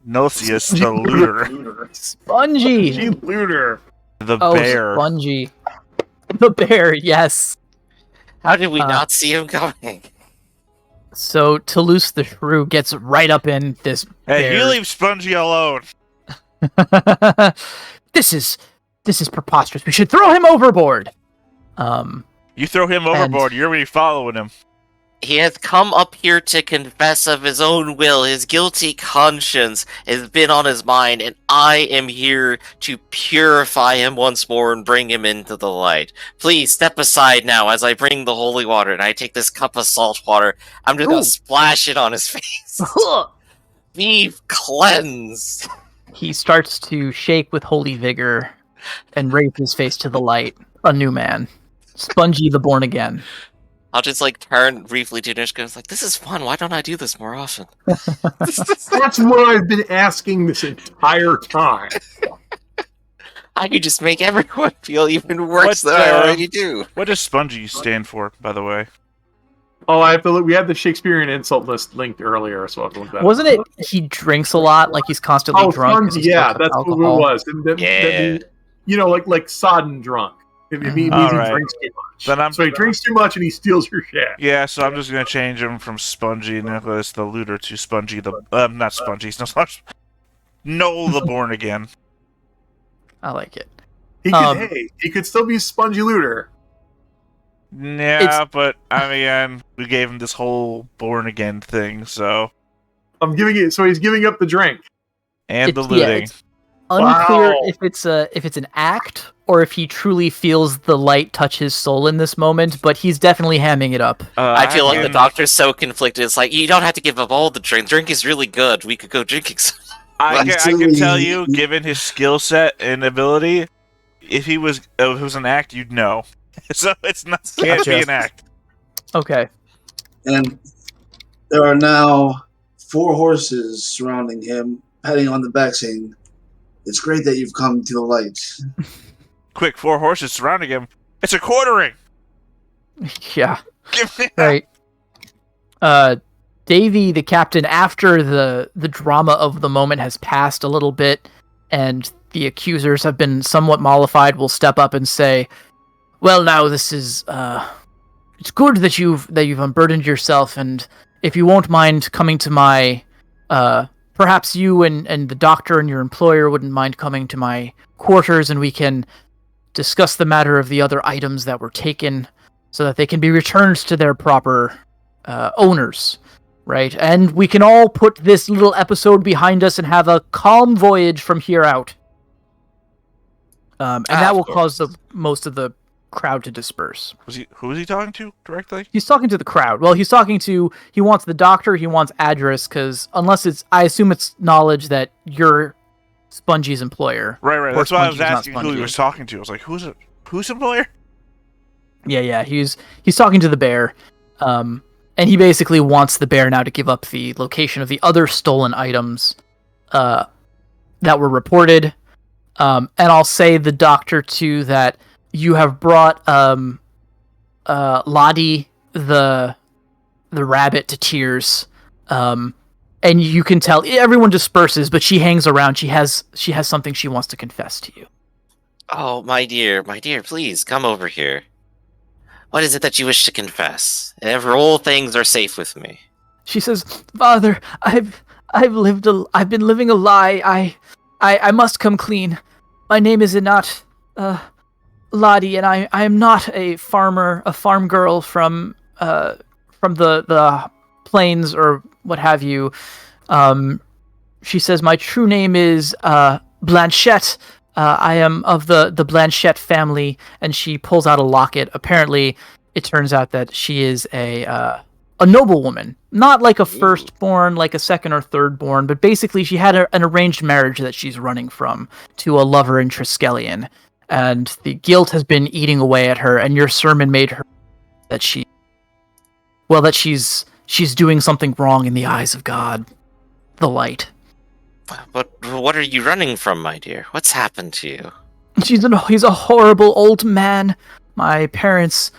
Speaker 2: Nocius the Looter.
Speaker 1: Spongy!
Speaker 3: Gee, Looter.
Speaker 2: The
Speaker 1: Oh,
Speaker 2: Bear.
Speaker 1: Spongy. The bear, yes.
Speaker 5: How did we not see him coming?
Speaker 1: So Toulouse the Shrew gets right up in this
Speaker 2: Hey, you
Speaker 1: bear.
Speaker 2: leave Spongy alone.
Speaker 1: This is preposterous. We should throw him overboard.
Speaker 2: You throw him overboard, you're already following him.
Speaker 5: He has come up here to confess of his own will. His guilty conscience has been on his mind, and I am here to purify him once more and bring him into the light. Please step aside now as I bring the holy water, and I take this cup of salt water. I'm just gonna splash it on his face. Be cleansed.
Speaker 1: He starts to shake with holy vigor and raise his face to the light. A new man. Spongy the born again.
Speaker 5: I'll just turn briefly to Nishka and it's this is fun, why don't I do this more often?
Speaker 3: That's what I've been asking this entire time.
Speaker 5: I could just make everyone feel even worse
Speaker 2: What,
Speaker 5: than I already do.
Speaker 2: What does Spongy stand for, by the way?
Speaker 3: Oh, I have to look. We had the Shakespearean insult list linked earlier, so I have to look that
Speaker 1: Wasn't
Speaker 3: up.
Speaker 1: it he drinks a lot, like he's constantly drunk? 'cause
Speaker 3: Spongy,
Speaker 1: he's
Speaker 3: yeah,
Speaker 1: full of
Speaker 3: that's what
Speaker 1: alcohol?
Speaker 3: it was. And that like sodden drunk. It means he
Speaker 2: Alright.
Speaker 3: drinks too much.
Speaker 2: Then
Speaker 3: So he drinks too much and he steals your shit.
Speaker 2: Yeah, so I'm just gonna change him from Spongy Nicholas the Looter to Spongy the not Spongy, Noel the Born Again.
Speaker 1: I like it.
Speaker 3: He could still be Spongy Looter.
Speaker 2: Yeah, but I mean, we gave him this whole Born Again thing, so
Speaker 3: I'm giving it. So he's giving up the drink.
Speaker 2: and the
Speaker 1: It's- yeah,
Speaker 2: looting.
Speaker 1: it's unclear
Speaker 3: Wow.
Speaker 1: if it's an act or if he truly feels the light touch his soul in this moment, but he's definitely hamming it up.
Speaker 5: I feel like the
Speaker 2: can-
Speaker 5: doctor's so conflicted. It's you don't have to give up all the drink. Drink is really good. We could go drinking.
Speaker 2: I can tell
Speaker 4: Actually-
Speaker 2: you, given his skill set and ability, if it was an act, you'd know. So it's not can't be
Speaker 1: Gotcha.
Speaker 2: an act.
Speaker 1: Okay.
Speaker 4: And there are now 4 horses surrounding him, patting on the back, saying, "It's great that you've come to the light."
Speaker 2: Quick, 4 horses surrounding him. It's a quartering.
Speaker 1: Yeah.
Speaker 2: Give me that.
Speaker 1: Right. Davy, the captain, after the drama of the moment has passed a little bit and the accusers have been somewhat mollified, will step up and say, "Well, now this is it's good that you've unburdened yourself, and if you won't mind coming to my perhaps you and the doctor and your employer wouldn't mind coming to my quarters, and we can discuss the matter of the other items that were taken so that they can be returned to their proper owners, right? And we can all put this little episode behind us and have a calm voyage from here out. And that will cause most of the crowd to disperse.
Speaker 2: Who was he talking to directly?
Speaker 1: He's talking to the crowd. Well, he wants the doctor, he wants Adris, because I assume it's knowledge that you're Spongie's employer.
Speaker 2: Right. That's why I was asking who he was talking to. I was like, who's employer?
Speaker 1: Yeah. He's talking to the bear. And he basically wants the bear now to give up the location of the other stolen items that were reported. And I'll say the doctor too that you have brought Lottie the rabbit to tears. And you can tell everyone disperses, but she hangs around. She has something she wants to confess to you.
Speaker 5: Oh, my dear, please come over here. What is it that you wish to confess? All things are safe with me.
Speaker 1: She says, "Father, I've been living a lie. I must come clean. My name is Inat Lottie, and I am not a farm girl from the plains or what have you." She says, "My true name is Blanchette. I am of the Blanchette family," and she pulls out a locket. Apparently, it turns out that she is a noblewoman, not like a firstborn, like a second or thirdborn, but basically she had an arranged marriage that she's running from to a lover in Triskellion, and the guilt has been eating away at her. And your sermon made her that she's doing something wrong in the eyes of God, the light.
Speaker 5: But what are you running from, my dear? What's happened to you?
Speaker 1: He's a horrible old man. My parents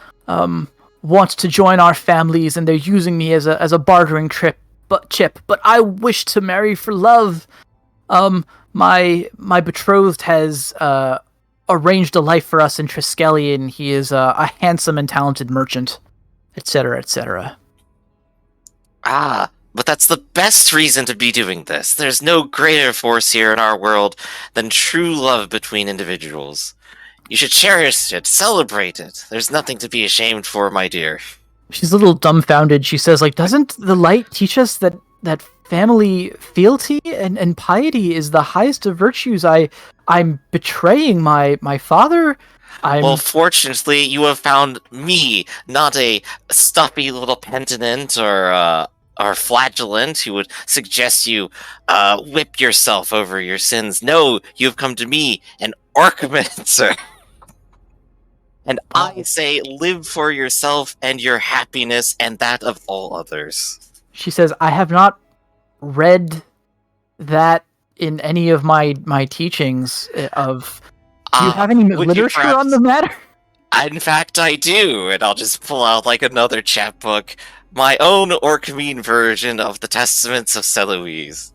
Speaker 1: want to join our families, and they're using me as a bartering chip. But I wish to marry for love. My betrothed has arranged a life for us in Triskellion. He is a handsome and talented merchant, etc., etc.
Speaker 5: Ah, but that's the best reason to be doing this. There's no greater force here in our world than true love between individuals. You should cherish it, celebrate it. There's nothing to be ashamed for, my dear.
Speaker 1: She's a little dumbfounded. She says, doesn't the light teach us that family fealty and piety is the highest of virtues? I'm betraying my father.
Speaker 5: Well, fortunately, you have found me, not a stuffy little penitent or flagellant who would suggest you whip yourself over your sins. No, you've come to me, an orchmancer. And I say, live for yourself and your happiness and that of all others.
Speaker 1: She says, I have not read that in any of my teachings of... Do you have any literature on the matter?
Speaker 5: In fact, I do, and I'll just pull out another chapbook, my own Orcamine version of the Testaments of Celoise.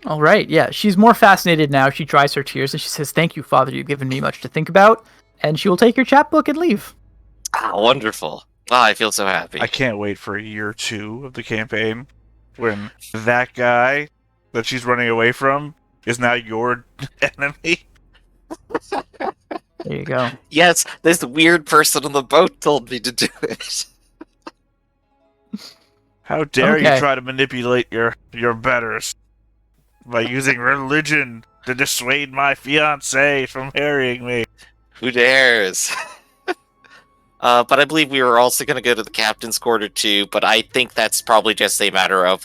Speaker 1: All right, yeah, she's more fascinated now. She dries her tears and she says, "Thank you, Father. You've given me much to think about." And she will take your chapbook and leave.
Speaker 5: Ah, wonderful. Ah, I feel so happy.
Speaker 2: I can't wait for year 2 of the campaign when that guy that she's running away from is now your enemy.
Speaker 1: There you go.
Speaker 5: Yes, this weird person on the boat told me to do it.
Speaker 2: How dare you try to manipulate your betters by using religion to dissuade my fiancée from marrying me?
Speaker 5: Who dares? But I believe we were also going to go to the captain's quarter too, but I think that's probably just a matter of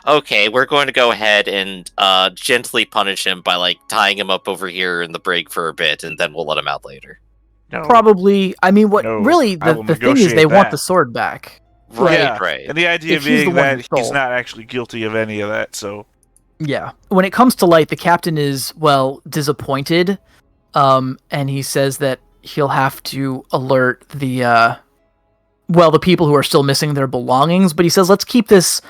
Speaker 5: okay, we're going to go ahead and gently punish him by tying him up over here in the brig for a bit, and then we'll let him out later.
Speaker 2: No.
Speaker 1: Probably. I mean, the thing is they want the sword back.
Speaker 5: Right,
Speaker 2: yeah.
Speaker 5: right.
Speaker 2: And the idea being that he's not actually guilty of any of that, so...
Speaker 1: Yeah. When it comes to light, the captain is, disappointed. And he says that he'll have to alert the people who are still missing their belongings. But he says, let's keep this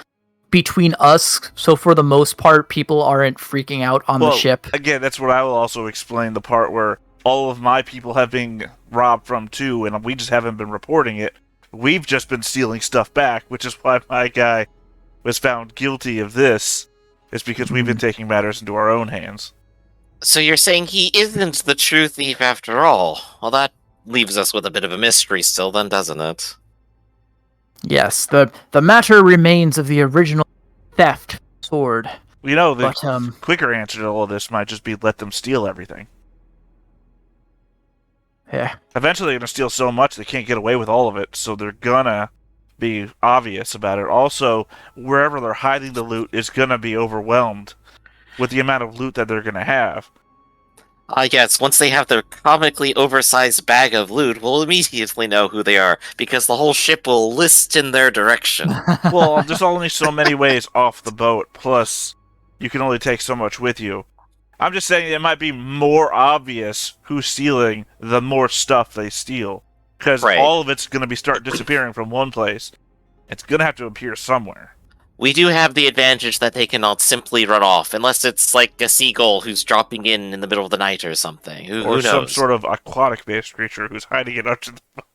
Speaker 1: between us. So for the most part, people aren't freaking out on the ship.
Speaker 2: Again, that's what I will also explain, the part where all of my people have been robbed from too, and we just haven't been reporting it. We've just been stealing stuff back, which is why my guy was found guilty of this, is because we've been taking matters into our own hands.
Speaker 5: So you're saying he isn't the true thief after all? Well, that leaves us with a bit of a mystery still, then, doesn't it?
Speaker 1: Yes, the matter remains of the original theft sword.
Speaker 2: You know, the quicker answer to all of this might just be let them steal everything.
Speaker 1: Yeah.
Speaker 2: Eventually they're going to steal so much they can't get away with all of it, so they're gonna be obvious about it. Also, wherever they're hiding the loot is gonna be overwhelmed with the amount of loot that they're gonna have.
Speaker 5: Yes, once they have their comically oversized bag of loot, we'll immediately know who they are, because the whole ship will list in their direction.
Speaker 2: Well, there's only so many ways off the boat, plus you can only take so much with you. I'm just saying it might be more obvious who's stealing the more stuff they steal. Because all of it's going to start disappearing from one place. It's going to have to appear somewhere.
Speaker 5: We do have the advantage that they cannot simply run off, unless it's like a seagull who's dropping in the middle of the night or something. Who knows?
Speaker 2: Some sort of aquatic-based creature who's hiding it under the boat.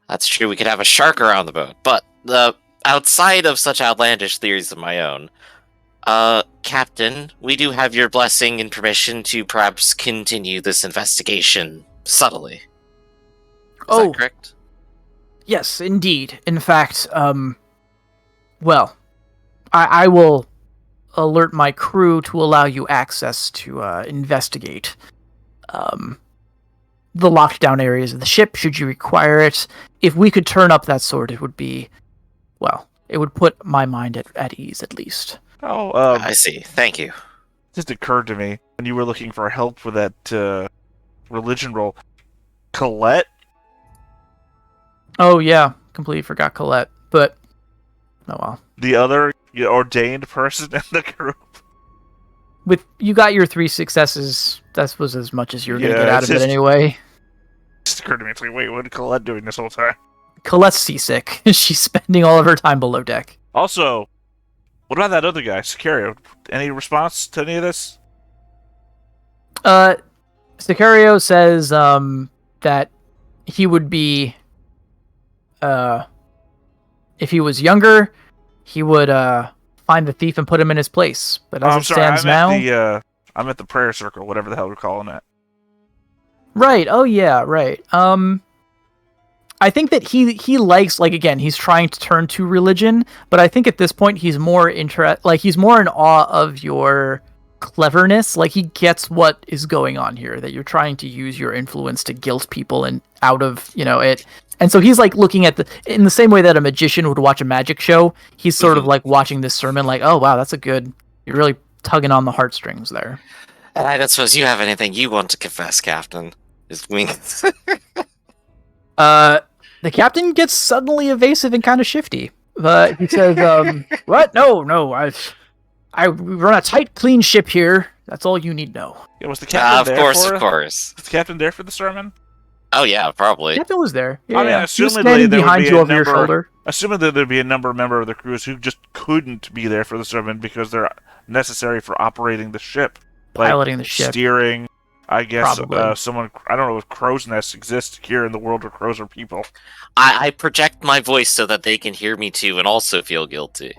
Speaker 5: That's true, we could have a shark around the boat. But outside of such outlandish theories of my own, Captain, we do have your blessing and permission to perhaps continue this investigation subtly. Is that correct?
Speaker 1: Yes, indeed. In fact, well, I will alert my crew to allow you access to investigate the locked down areas of the ship, should you require it. If we could turn up that sword, it would be, well, it would put my mind at ease, at least.
Speaker 2: Oh,
Speaker 5: I see. Thank you.
Speaker 2: It just occurred to me, when you were looking for help for that religion roll, Colette?
Speaker 1: Oh, yeah. Completely forgot Colette, but oh well.
Speaker 2: The other ordained person in the group?
Speaker 1: You got your 3 successes, that was as much as you were going to get out of it anyway.
Speaker 2: It just occurred to me, it's like, wait, what is Colette doing this whole time?
Speaker 1: Colette's seasick. She's spending all of her time below deck.
Speaker 2: Also, what about that other guy, Sicario? Any response to any of this?
Speaker 1: Sicario says that he would be, if he was younger, he would find the thief and put him in his place. But as stands now,
Speaker 2: I'm at the prayer circle, whatever the hell we're calling it.
Speaker 1: Right. Oh yeah. Right. I think that he likes, like, again, he's trying to turn to religion, but I think at this point he's more he's more in awe of your cleverness. Like, he gets what is going on here, that you're trying to use your influence to guilt people and out of, it. And so he's like looking at in the same way that a magician would watch a magic show, he's sort of like watching this sermon like, oh wow, you're really tugging on the heartstrings there.
Speaker 5: And I don't suppose you have anything you want to confess, Captain. Just wings.
Speaker 1: The captain gets suddenly evasive and kind of shifty. But he says, what? No, we run a tight, clean ship here. That's all you need to know.
Speaker 2: Yeah, was the captain there
Speaker 5: of course.
Speaker 2: Was the captain there for the sermon?
Speaker 5: Oh yeah, probably.
Speaker 1: The captain was there. Yeah,
Speaker 2: I mean,
Speaker 1: assumedly there behind you over your shoulder.
Speaker 2: Assuming that there'd be a member of the crews who just couldn't be there for the sermon because they're necessary for operating the ship.
Speaker 1: Piloting the ship.
Speaker 2: Steering. I guess someone, I don't know if crow's nests exist here in the world where crows are people.
Speaker 5: I project my voice so that they can hear me too and also feel guilty.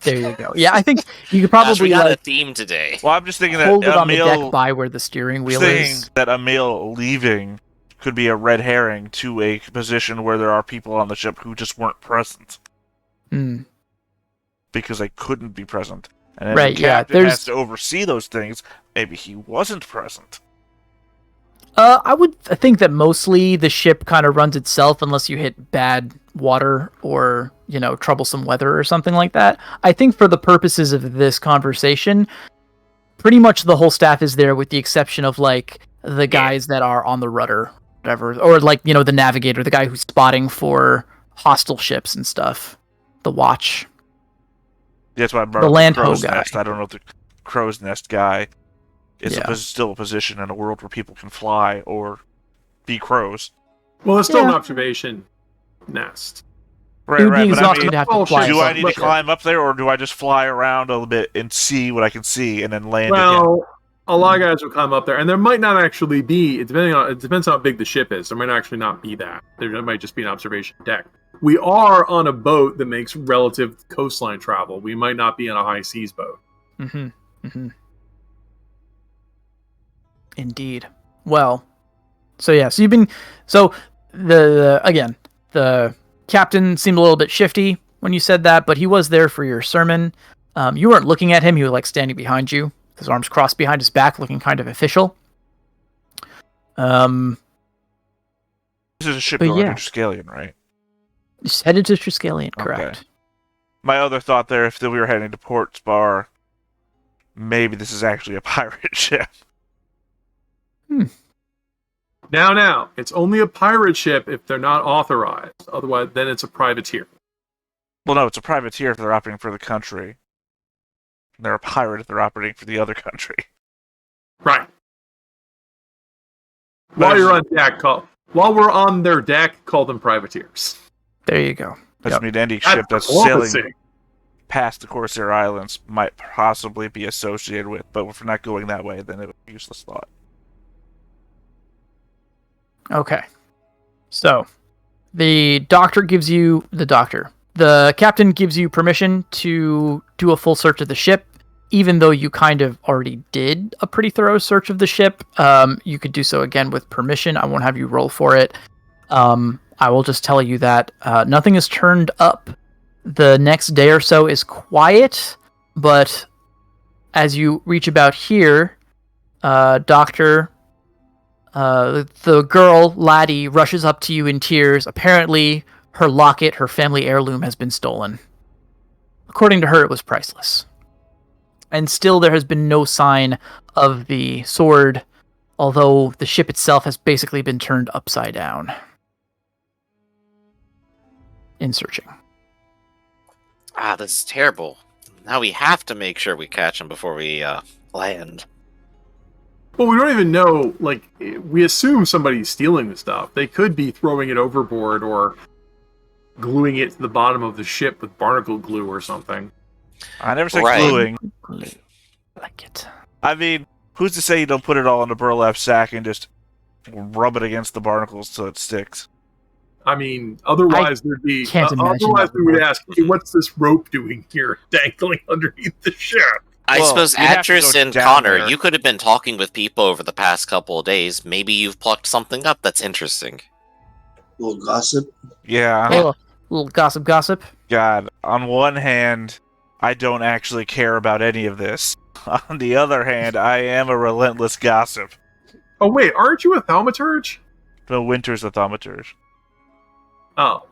Speaker 1: There you go. Yeah, I think you could probably
Speaker 5: we got a theme today.
Speaker 2: Well, I'm just thinking that
Speaker 1: hold it on the deck by where the steering wheel is.
Speaker 2: That Emil leaving could be a red herring to a position where there are people on the ship who just weren't present. Because they couldn't be present. And if the captain has to oversee those things, maybe he wasn't present.
Speaker 1: I would think that mostly the ship kind of runs itself unless you hit bad water or, troublesome weather or something like that. I think for the purposes of this conversation, pretty much the whole staff is there with the exception of, like, the guys that are on the rudder, whatever. Or, like, the navigator, the guy who's spotting for hostile ships and stuff. The watch.
Speaker 2: That's why I brought up the crow's nest. I don't know if the crow's nest guy is still a position in a world where people can fly or be crows.
Speaker 3: Well, it's still an observation nest.
Speaker 2: Right. But do I need to climb up there, or do I just fly around a little bit and see what I can see and then land again?
Speaker 3: A lot of guys will climb up there, and there might not actually be. It depends on how big the ship is. There might actually not be that. There might just be an observation deck. We are on a boat that makes relative coastline travel. We might not be on a high seas boat.
Speaker 1: Indeed. Well, so you've been the captain seemed a little bit shifty when you said that, but he was there for your sermon. You weren't looking at him; he was like standing behind you, his arms crossed behind his back, looking kind of official.
Speaker 2: This is a ship going to Triskellion, right?
Speaker 1: Just headed to Triskellion, correct?
Speaker 2: Okay. My other thought there, if we were heading to Port Spar, maybe this is actually a pirate ship.
Speaker 3: Now, it's only a pirate ship if they're not authorized. Otherwise, then it's a privateer.
Speaker 2: Well, no, it's a privateer if they're operating for the country. They're a pirate if they're operating for the other country.
Speaker 3: Right. While we're on their deck, call them privateers.
Speaker 1: There you go.
Speaker 2: That means any ship that's sailing past the Corsair Islands might possibly be associated with, but if we're not going that way, then it would be a useless thought.
Speaker 1: Okay. So, the captain gives you permission to do a full search of the ship, even though you kind of already did a pretty thorough search of the ship. You could do so again with permission. I won't have you roll for it. I will just tell you that nothing is turned up. The next day or so is quiet, but as you reach about here, Doctor, the girl, Laddie, rushes up to you in tears. Apparently, her locket, her family heirloom, has been stolen. According to her, it was priceless. And still, there has been no sign of the sword, although the ship itself has basically been turned upside down. In searching.
Speaker 5: This is terrible. Now we have to make sure we catch him before we land.
Speaker 3: Well, we don't even know, we assume somebody's stealing the stuff. They could be throwing it overboard or gluing it to the bottom of the ship with barnacle glue or something.
Speaker 2: I never said gluing.
Speaker 1: I like it.
Speaker 2: I mean, who's to say you don't put it all in a burlap sack and just rub it against the barnacles till it sticks?
Speaker 3: I mean, otherwise there'd be.
Speaker 1: Otherwise,
Speaker 3: we would ask, hey, what's this rope doing here, dangling underneath the ship?
Speaker 5: I suppose, Atris and Connor, you could have been talking with people over the past couple of days. Maybe you've plucked something up that's interesting.
Speaker 4: A little gossip?
Speaker 2: Yeah.
Speaker 1: Little gossip.
Speaker 2: God, on one hand, I don't actually care about any of this. On the other hand, I am a relentless gossip.
Speaker 3: Oh, wait, aren't you a thaumaturge?
Speaker 2: No, Winter's a thaumaturge.
Speaker 3: Oh.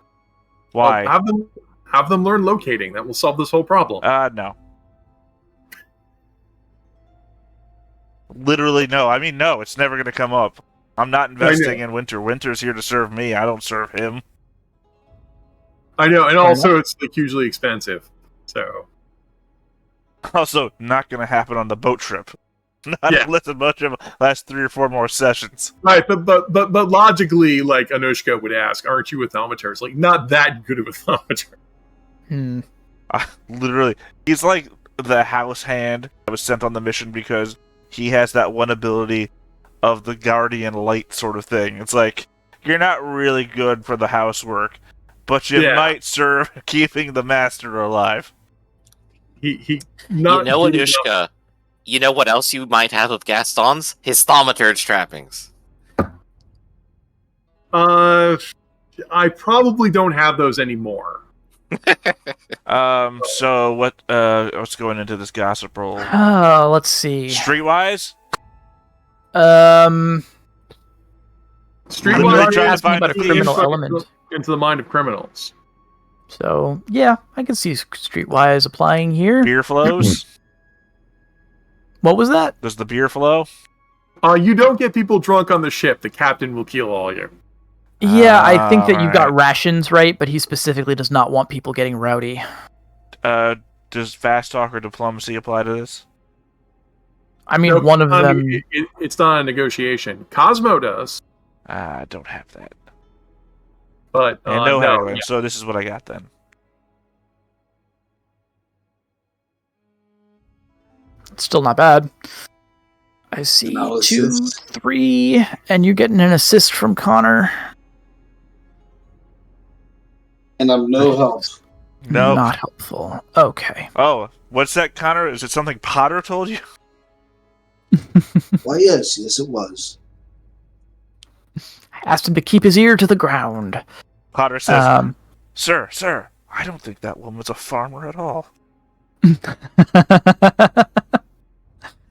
Speaker 2: Why?
Speaker 3: Well, have them learn locating. That will solve this whole problem.
Speaker 2: No. Literally, no. I mean, no, it's never going to come up. I'm not investing in Winter. Winter's here to serve me. I don't serve him.
Speaker 3: I know, and also it's hugely expensive. So.
Speaker 2: Also, not going to happen on the boat trip. Not unless the boat trip lasts 3 or 4 more sessions.
Speaker 3: Right, but logically, Anushka would ask, aren't you a thaumaturge? Not that good of a thaumaturge.
Speaker 2: Literally, he's like the house hand that was sent on the mission because he has that one ability of the guardian light sort of thing. It's like, you're not really good for the housework, but you might serve keeping the master alive.
Speaker 5: Anushka, you know what else you might have with Gaston's? His thaumaturge trappings.
Speaker 3: I probably don't have those anymore.
Speaker 2: So what's going into this gossip roll?
Speaker 1: Let's see.
Speaker 2: Streetwise?
Speaker 3: Streetwise
Speaker 1: trying to find about a criminal element
Speaker 3: into the mind of criminals.
Speaker 1: So, yeah, I can see Streetwise applying here.
Speaker 2: Beer flows?
Speaker 1: What was that?
Speaker 2: Does the beer flow?
Speaker 3: You don't get people drunk on the ship. The captain will kill all you.
Speaker 1: Yeah, I think that you got rations right, but he specifically does not want people getting rowdy.
Speaker 2: Does fast talk or diplomacy apply to this?
Speaker 1: I mean, one of them...
Speaker 3: It's not a negotiation. Cosmo does.
Speaker 2: I don't have that.
Speaker 3: But
Speaker 2: and heroin, so this is what I got then.
Speaker 1: It's still not bad. I see 2, 3, and you're getting an assist from Connor.
Speaker 4: And I'm no help.
Speaker 2: No.
Speaker 1: Not helpful. Okay.
Speaker 2: Oh, what's that, Connor? Is it something Potter told you?
Speaker 4: Why, yes, it was.
Speaker 1: I asked him to keep his ear to the ground.
Speaker 2: Potter says, Sir, I don't think that woman's a farmer at all.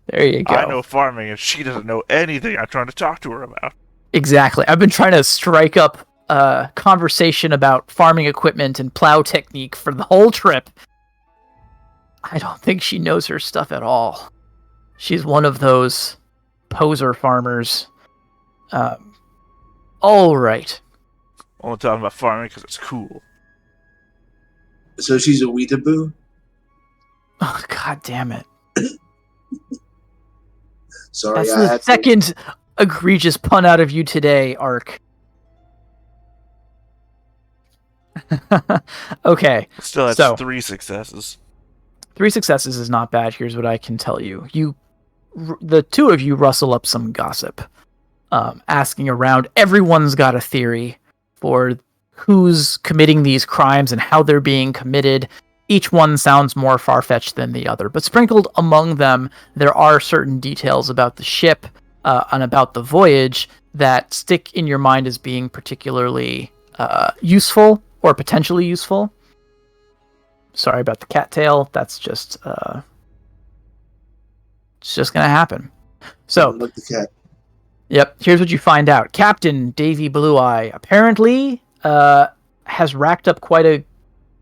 Speaker 1: There you go.
Speaker 2: I know farming, and she doesn't know anything I'm trying to talk to her about.
Speaker 1: Exactly. I've been trying to strike up a conversation about farming equipment and plow technique for the whole trip. I don't think she knows her stuff at all. She's one of those poser farmers. All right.
Speaker 2: Only talking about farming because it's cool.
Speaker 4: So she's a weetaboo?
Speaker 1: Oh, God damn it.
Speaker 4: Sorry,
Speaker 1: That's the second egregious pun out of you today, Ark. Okay.
Speaker 2: Still, that's 3 successes.
Speaker 1: 3 successes is not bad. Here's what I can tell you. The two of you rustle up some gossip, asking around. Everyone's got a theory for who's committing these crimes and how they're being committed. Each one sounds more far-fetched than the other, but sprinkled among them, there are certain details about the ship and about the voyage that stick in your mind as being particularly useful or potentially useful. Sorry about the cattail. That's just it's just gonna happen. So,
Speaker 4: Look the cat.
Speaker 1: Yep. Here's what you find out. Captain Davy Blue Eye apparently has racked up quite a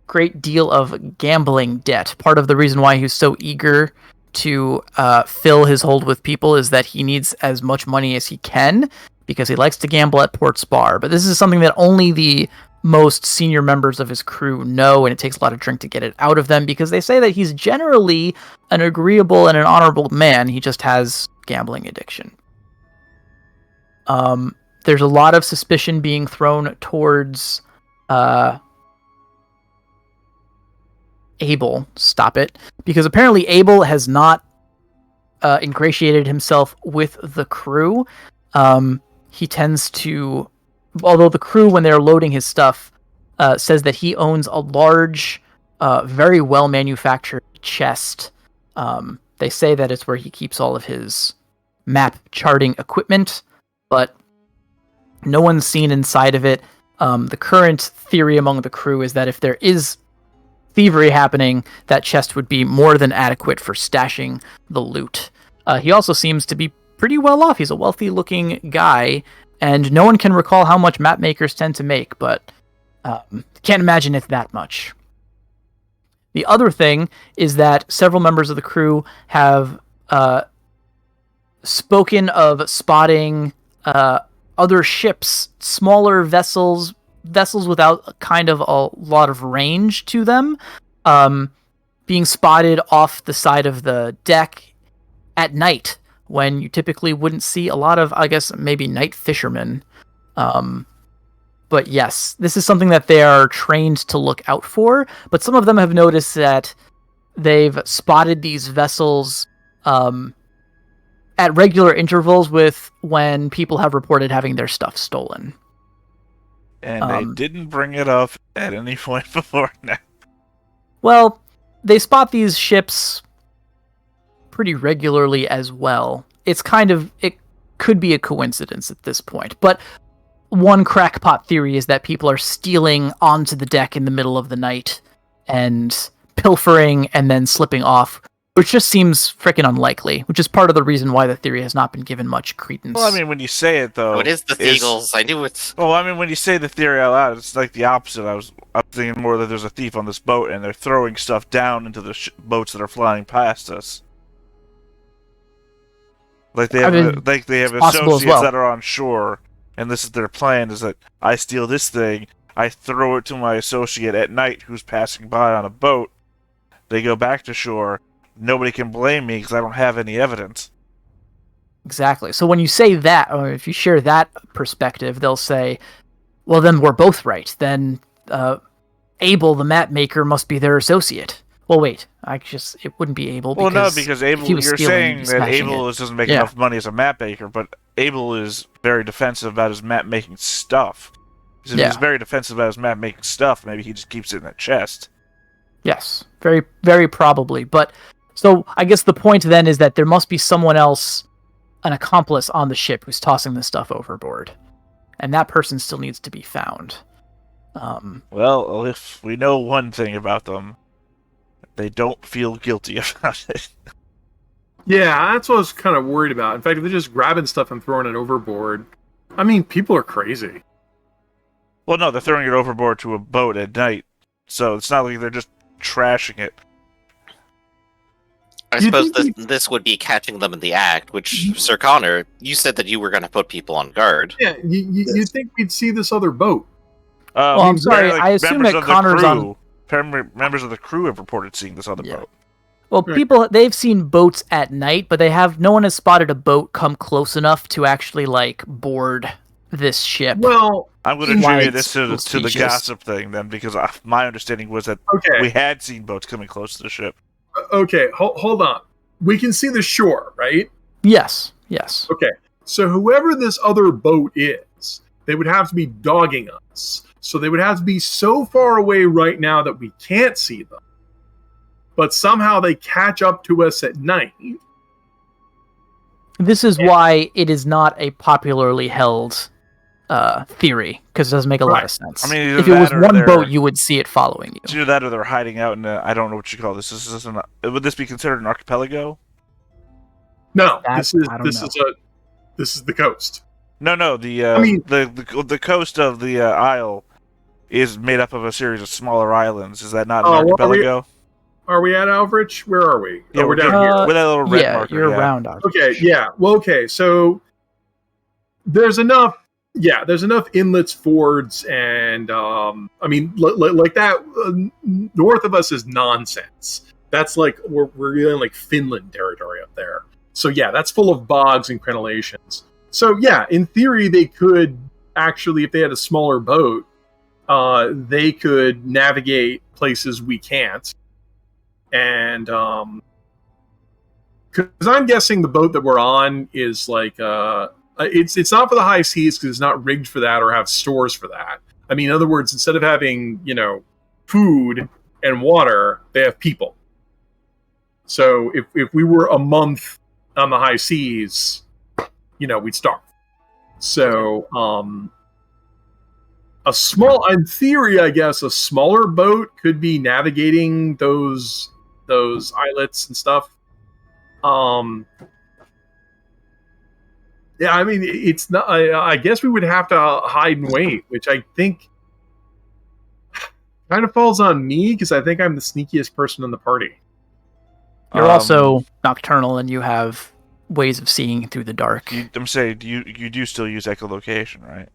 Speaker 1: great deal of gambling debt. Part of the reason why he's so eager to fill his hold with people is that he needs as much money as he can because he likes to gamble at Port's Bar. But this is something that only the most senior members of his crew know, and it takes a lot of drink to get it out of them because they say that he's generally an agreeable and an honorable man. He just has gambling addiction. There's a lot of suspicion being thrown towards Abel. Stop it. Because apparently Abel has not ingratiated himself with the crew. He tends to, although the crew, when they're loading his stuff, says that he owns a large, very well manufactured chest. They say that it's where he keeps all of his map charting equipment, but no one's seen inside of it. The current theory among the crew is that if there is thievery happening, that chest would be more than adequate for stashing the loot. He also seems to be pretty well off. He's a wealthy looking guy, and no one can recall how much map makers tend to make, but can't imagine it's that much. The other thing is that several members of the crew have spoken of spotting other ships, smaller vessels without kind of a lot of range to them, being spotted off the side of the deck at night when you typically wouldn't see a lot of, I guess, maybe night fishermen. But yes, this is something that they are trained to look out for, but some of them have noticed that they've spotted these vessels at regular intervals with when people have reported having their stuff stolen.
Speaker 2: And they didn't bring it up at any point before now.
Speaker 1: Well, they spot these ships pretty regularly as well. It could be a coincidence at this point, but one crackpot theory is that people are stealing onto the deck in the middle of the night and pilfering and then slipping off, which just seems freaking unlikely, which is part of the reason why the theory has not been given much credence.
Speaker 2: Well, I mean, when you say it, though...
Speaker 5: Oh, it is the Thiegels. I knew it.
Speaker 2: Well, I mean, when you say the theory out loud, it's like the opposite. I'm thinking more that there's a thief on this boat, and they're throwing stuff down into the boats that are flying past us. Like they have, associates that are on shore, and this is their plan, is that I steal this thing, I throw it to my associate at night who's passing by on a boat, they go back to shore, nobody can blame me because I don't have any evidence.
Speaker 1: Exactly. So when you say that, or if you share that perspective, they'll say, well, then we're both right. Then Abel, the map maker, must be their associate. Well, wait. It wouldn't be Abel.
Speaker 2: Well, no, because Abel, you're saying that Abel doesn't make enough money as a map maker, but Abel is very defensive about his map making stuff. Because if he's very defensive about his map making stuff, maybe he just keeps it in that chest.
Speaker 1: Yes, very, very probably. But So I guess the point then is that there must be someone else, an accomplice on the ship who's tossing this stuff overboard. And that person still needs to be found.
Speaker 2: Well, if we know one thing about them, they don't feel guilty about it.
Speaker 3: Yeah, that's what I was kind of worried about. In fact, if they're just grabbing stuff and throwing it overboard, I mean, people are crazy.
Speaker 2: Well, no, they're throwing it overboard to a boat at night, so it's not like they're just trashing it.
Speaker 5: I suppose this would be catching them in the act, which, Sir Connor, you said that you were going to put people on guard.
Speaker 3: Yeah, you'd think we'd see this other boat.
Speaker 1: Well, I'm sorry, I assume that Connor's on...
Speaker 2: Members of the crew have reported seeing this other boat.
Speaker 1: Well, people, they've seen boats at night, but no one has spotted a boat come close enough to actually, board this ship.
Speaker 3: Well,
Speaker 2: I'm going to attribute this to the gossip thing, then, because my understanding was that we had seen boats coming close to the ship.
Speaker 3: Okay, hold on. We can see the shore, right?
Speaker 1: Yes.
Speaker 3: Okay, so whoever this other boat is, they would have to be dogging us. So they would have to be so far away right now that we can't see them. But somehow they catch up to us at night.
Speaker 1: This is why it is not a popularly held theory, because it doesn't make a lot of sense.
Speaker 2: I mean,
Speaker 1: if it was one boat, you would see it following you.
Speaker 2: It's either that or they're hiding out in I don't know what you call this. Would this be considered an archipelago?
Speaker 3: No, this is the coast.
Speaker 2: No, the coast of the isle is made up of a series of smaller islands. Is that not an archipelago?
Speaker 3: Are we at Alvrich? Where are we?
Speaker 2: Yeah,
Speaker 3: we're down here.
Speaker 2: With that little red marker.
Speaker 1: You're around Alvrich.
Speaker 3: Okay, yeah. Well, okay, so there's enough inlets, fords, and I mean, like that north of us is nonsense. That's like we're in like Finland territory up there. So yeah, that's full of bogs and crenellations. So yeah, in theory, they could actually, if they had a smaller boat, they could navigate places we can't. And because I'm guessing the boat that we're on is like it's not for the high seas because it's not rigged for that or have stores for that. I mean, in other words, instead of having food and water, they have people. So if we were a month on the high seas, we'd starve. So in theory, I guess a smaller boat could be navigating those islets and stuff. Yeah, I mean, it's not. I guess we would have to hide and wait, which I think kind of falls on me because I think I'm the sneakiest person in the party.
Speaker 1: You're also nocturnal, and you have ways of seeing through the dark.
Speaker 2: I'm saying you do still use echolocation, right?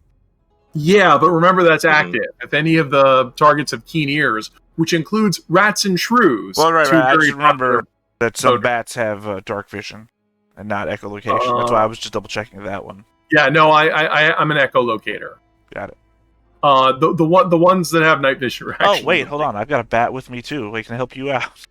Speaker 3: Yeah, but remember that's active. If any of the targets have keen ears, which includes rats and shrews.
Speaker 2: Well, right. I just remember that some bats have dark vision and not echolocation. That's why I was just double checking that one.
Speaker 3: Yeah, no, I'm an echolocator.
Speaker 2: Got it.
Speaker 3: The ones that have night vision are actually...
Speaker 2: Oh, wait, hold on. I've got a bat with me too. Wait, can I help you out?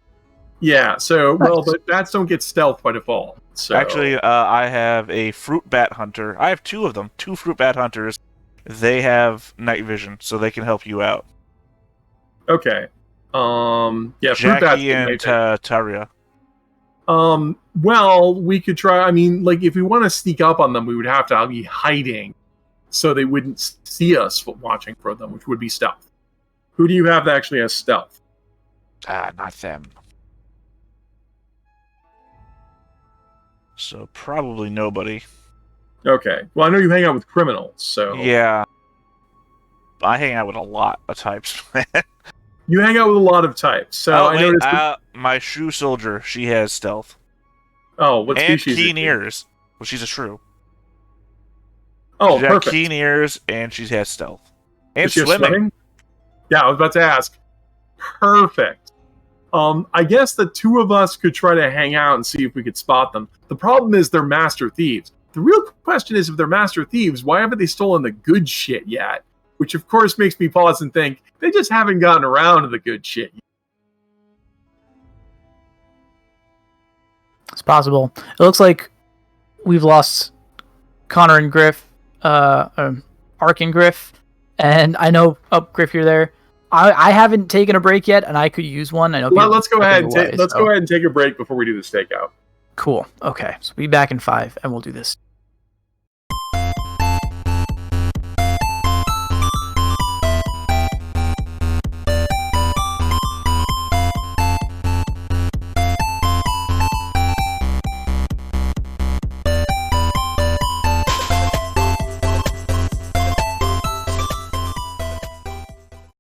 Speaker 3: Yeah, so, but bats don't get stealth by default. So.
Speaker 2: Actually, I have a fruit bat hunter. I have two of them. 2 fruit bat hunters. They have night vision, so they can help you out.
Speaker 3: Okay. Yeah,
Speaker 2: Jackie and Taria.
Speaker 3: Well, we could try. I mean, like, if we want to sneak up on them, we would have to be hiding so they wouldn't see us watching for them, which would be stealth. Who do you have that actually has stealth?
Speaker 2: Not them. So probably nobody.
Speaker 3: Okay. Well, I know you hang out with criminals, so...
Speaker 2: Yeah. I hang out with a lot of types, man.
Speaker 3: You hang out with a lot of types, so I noticed...
Speaker 2: my shrew soldier, she has stealth.
Speaker 3: Oh, what species?
Speaker 2: And keen ears. Well, she's a shrew.
Speaker 3: Oh,
Speaker 2: she's
Speaker 3: perfect.
Speaker 2: Got keen ears, and she has stealth. And
Speaker 3: swimming. Yeah, I was about to ask. Perfect. I guess the 2 of us could try to hang out and see if we could spot them. The problem is they're master thieves. The real question is, if they're master thieves, why haven't they stolen the good shit yet? Which, of course, makes me pause and think, they just haven't gotten around to the good shit yet.
Speaker 1: It's possible. It looks like we've lost Connor and Griff, Ark and Griff, and I know, Griff, you're there. I haven't taken a break yet, and I could use one. I know.
Speaker 3: Let's go ahead and take a break before we do the stakeout.
Speaker 1: Cool. Okay, so we'll be back in 5, and we'll do this.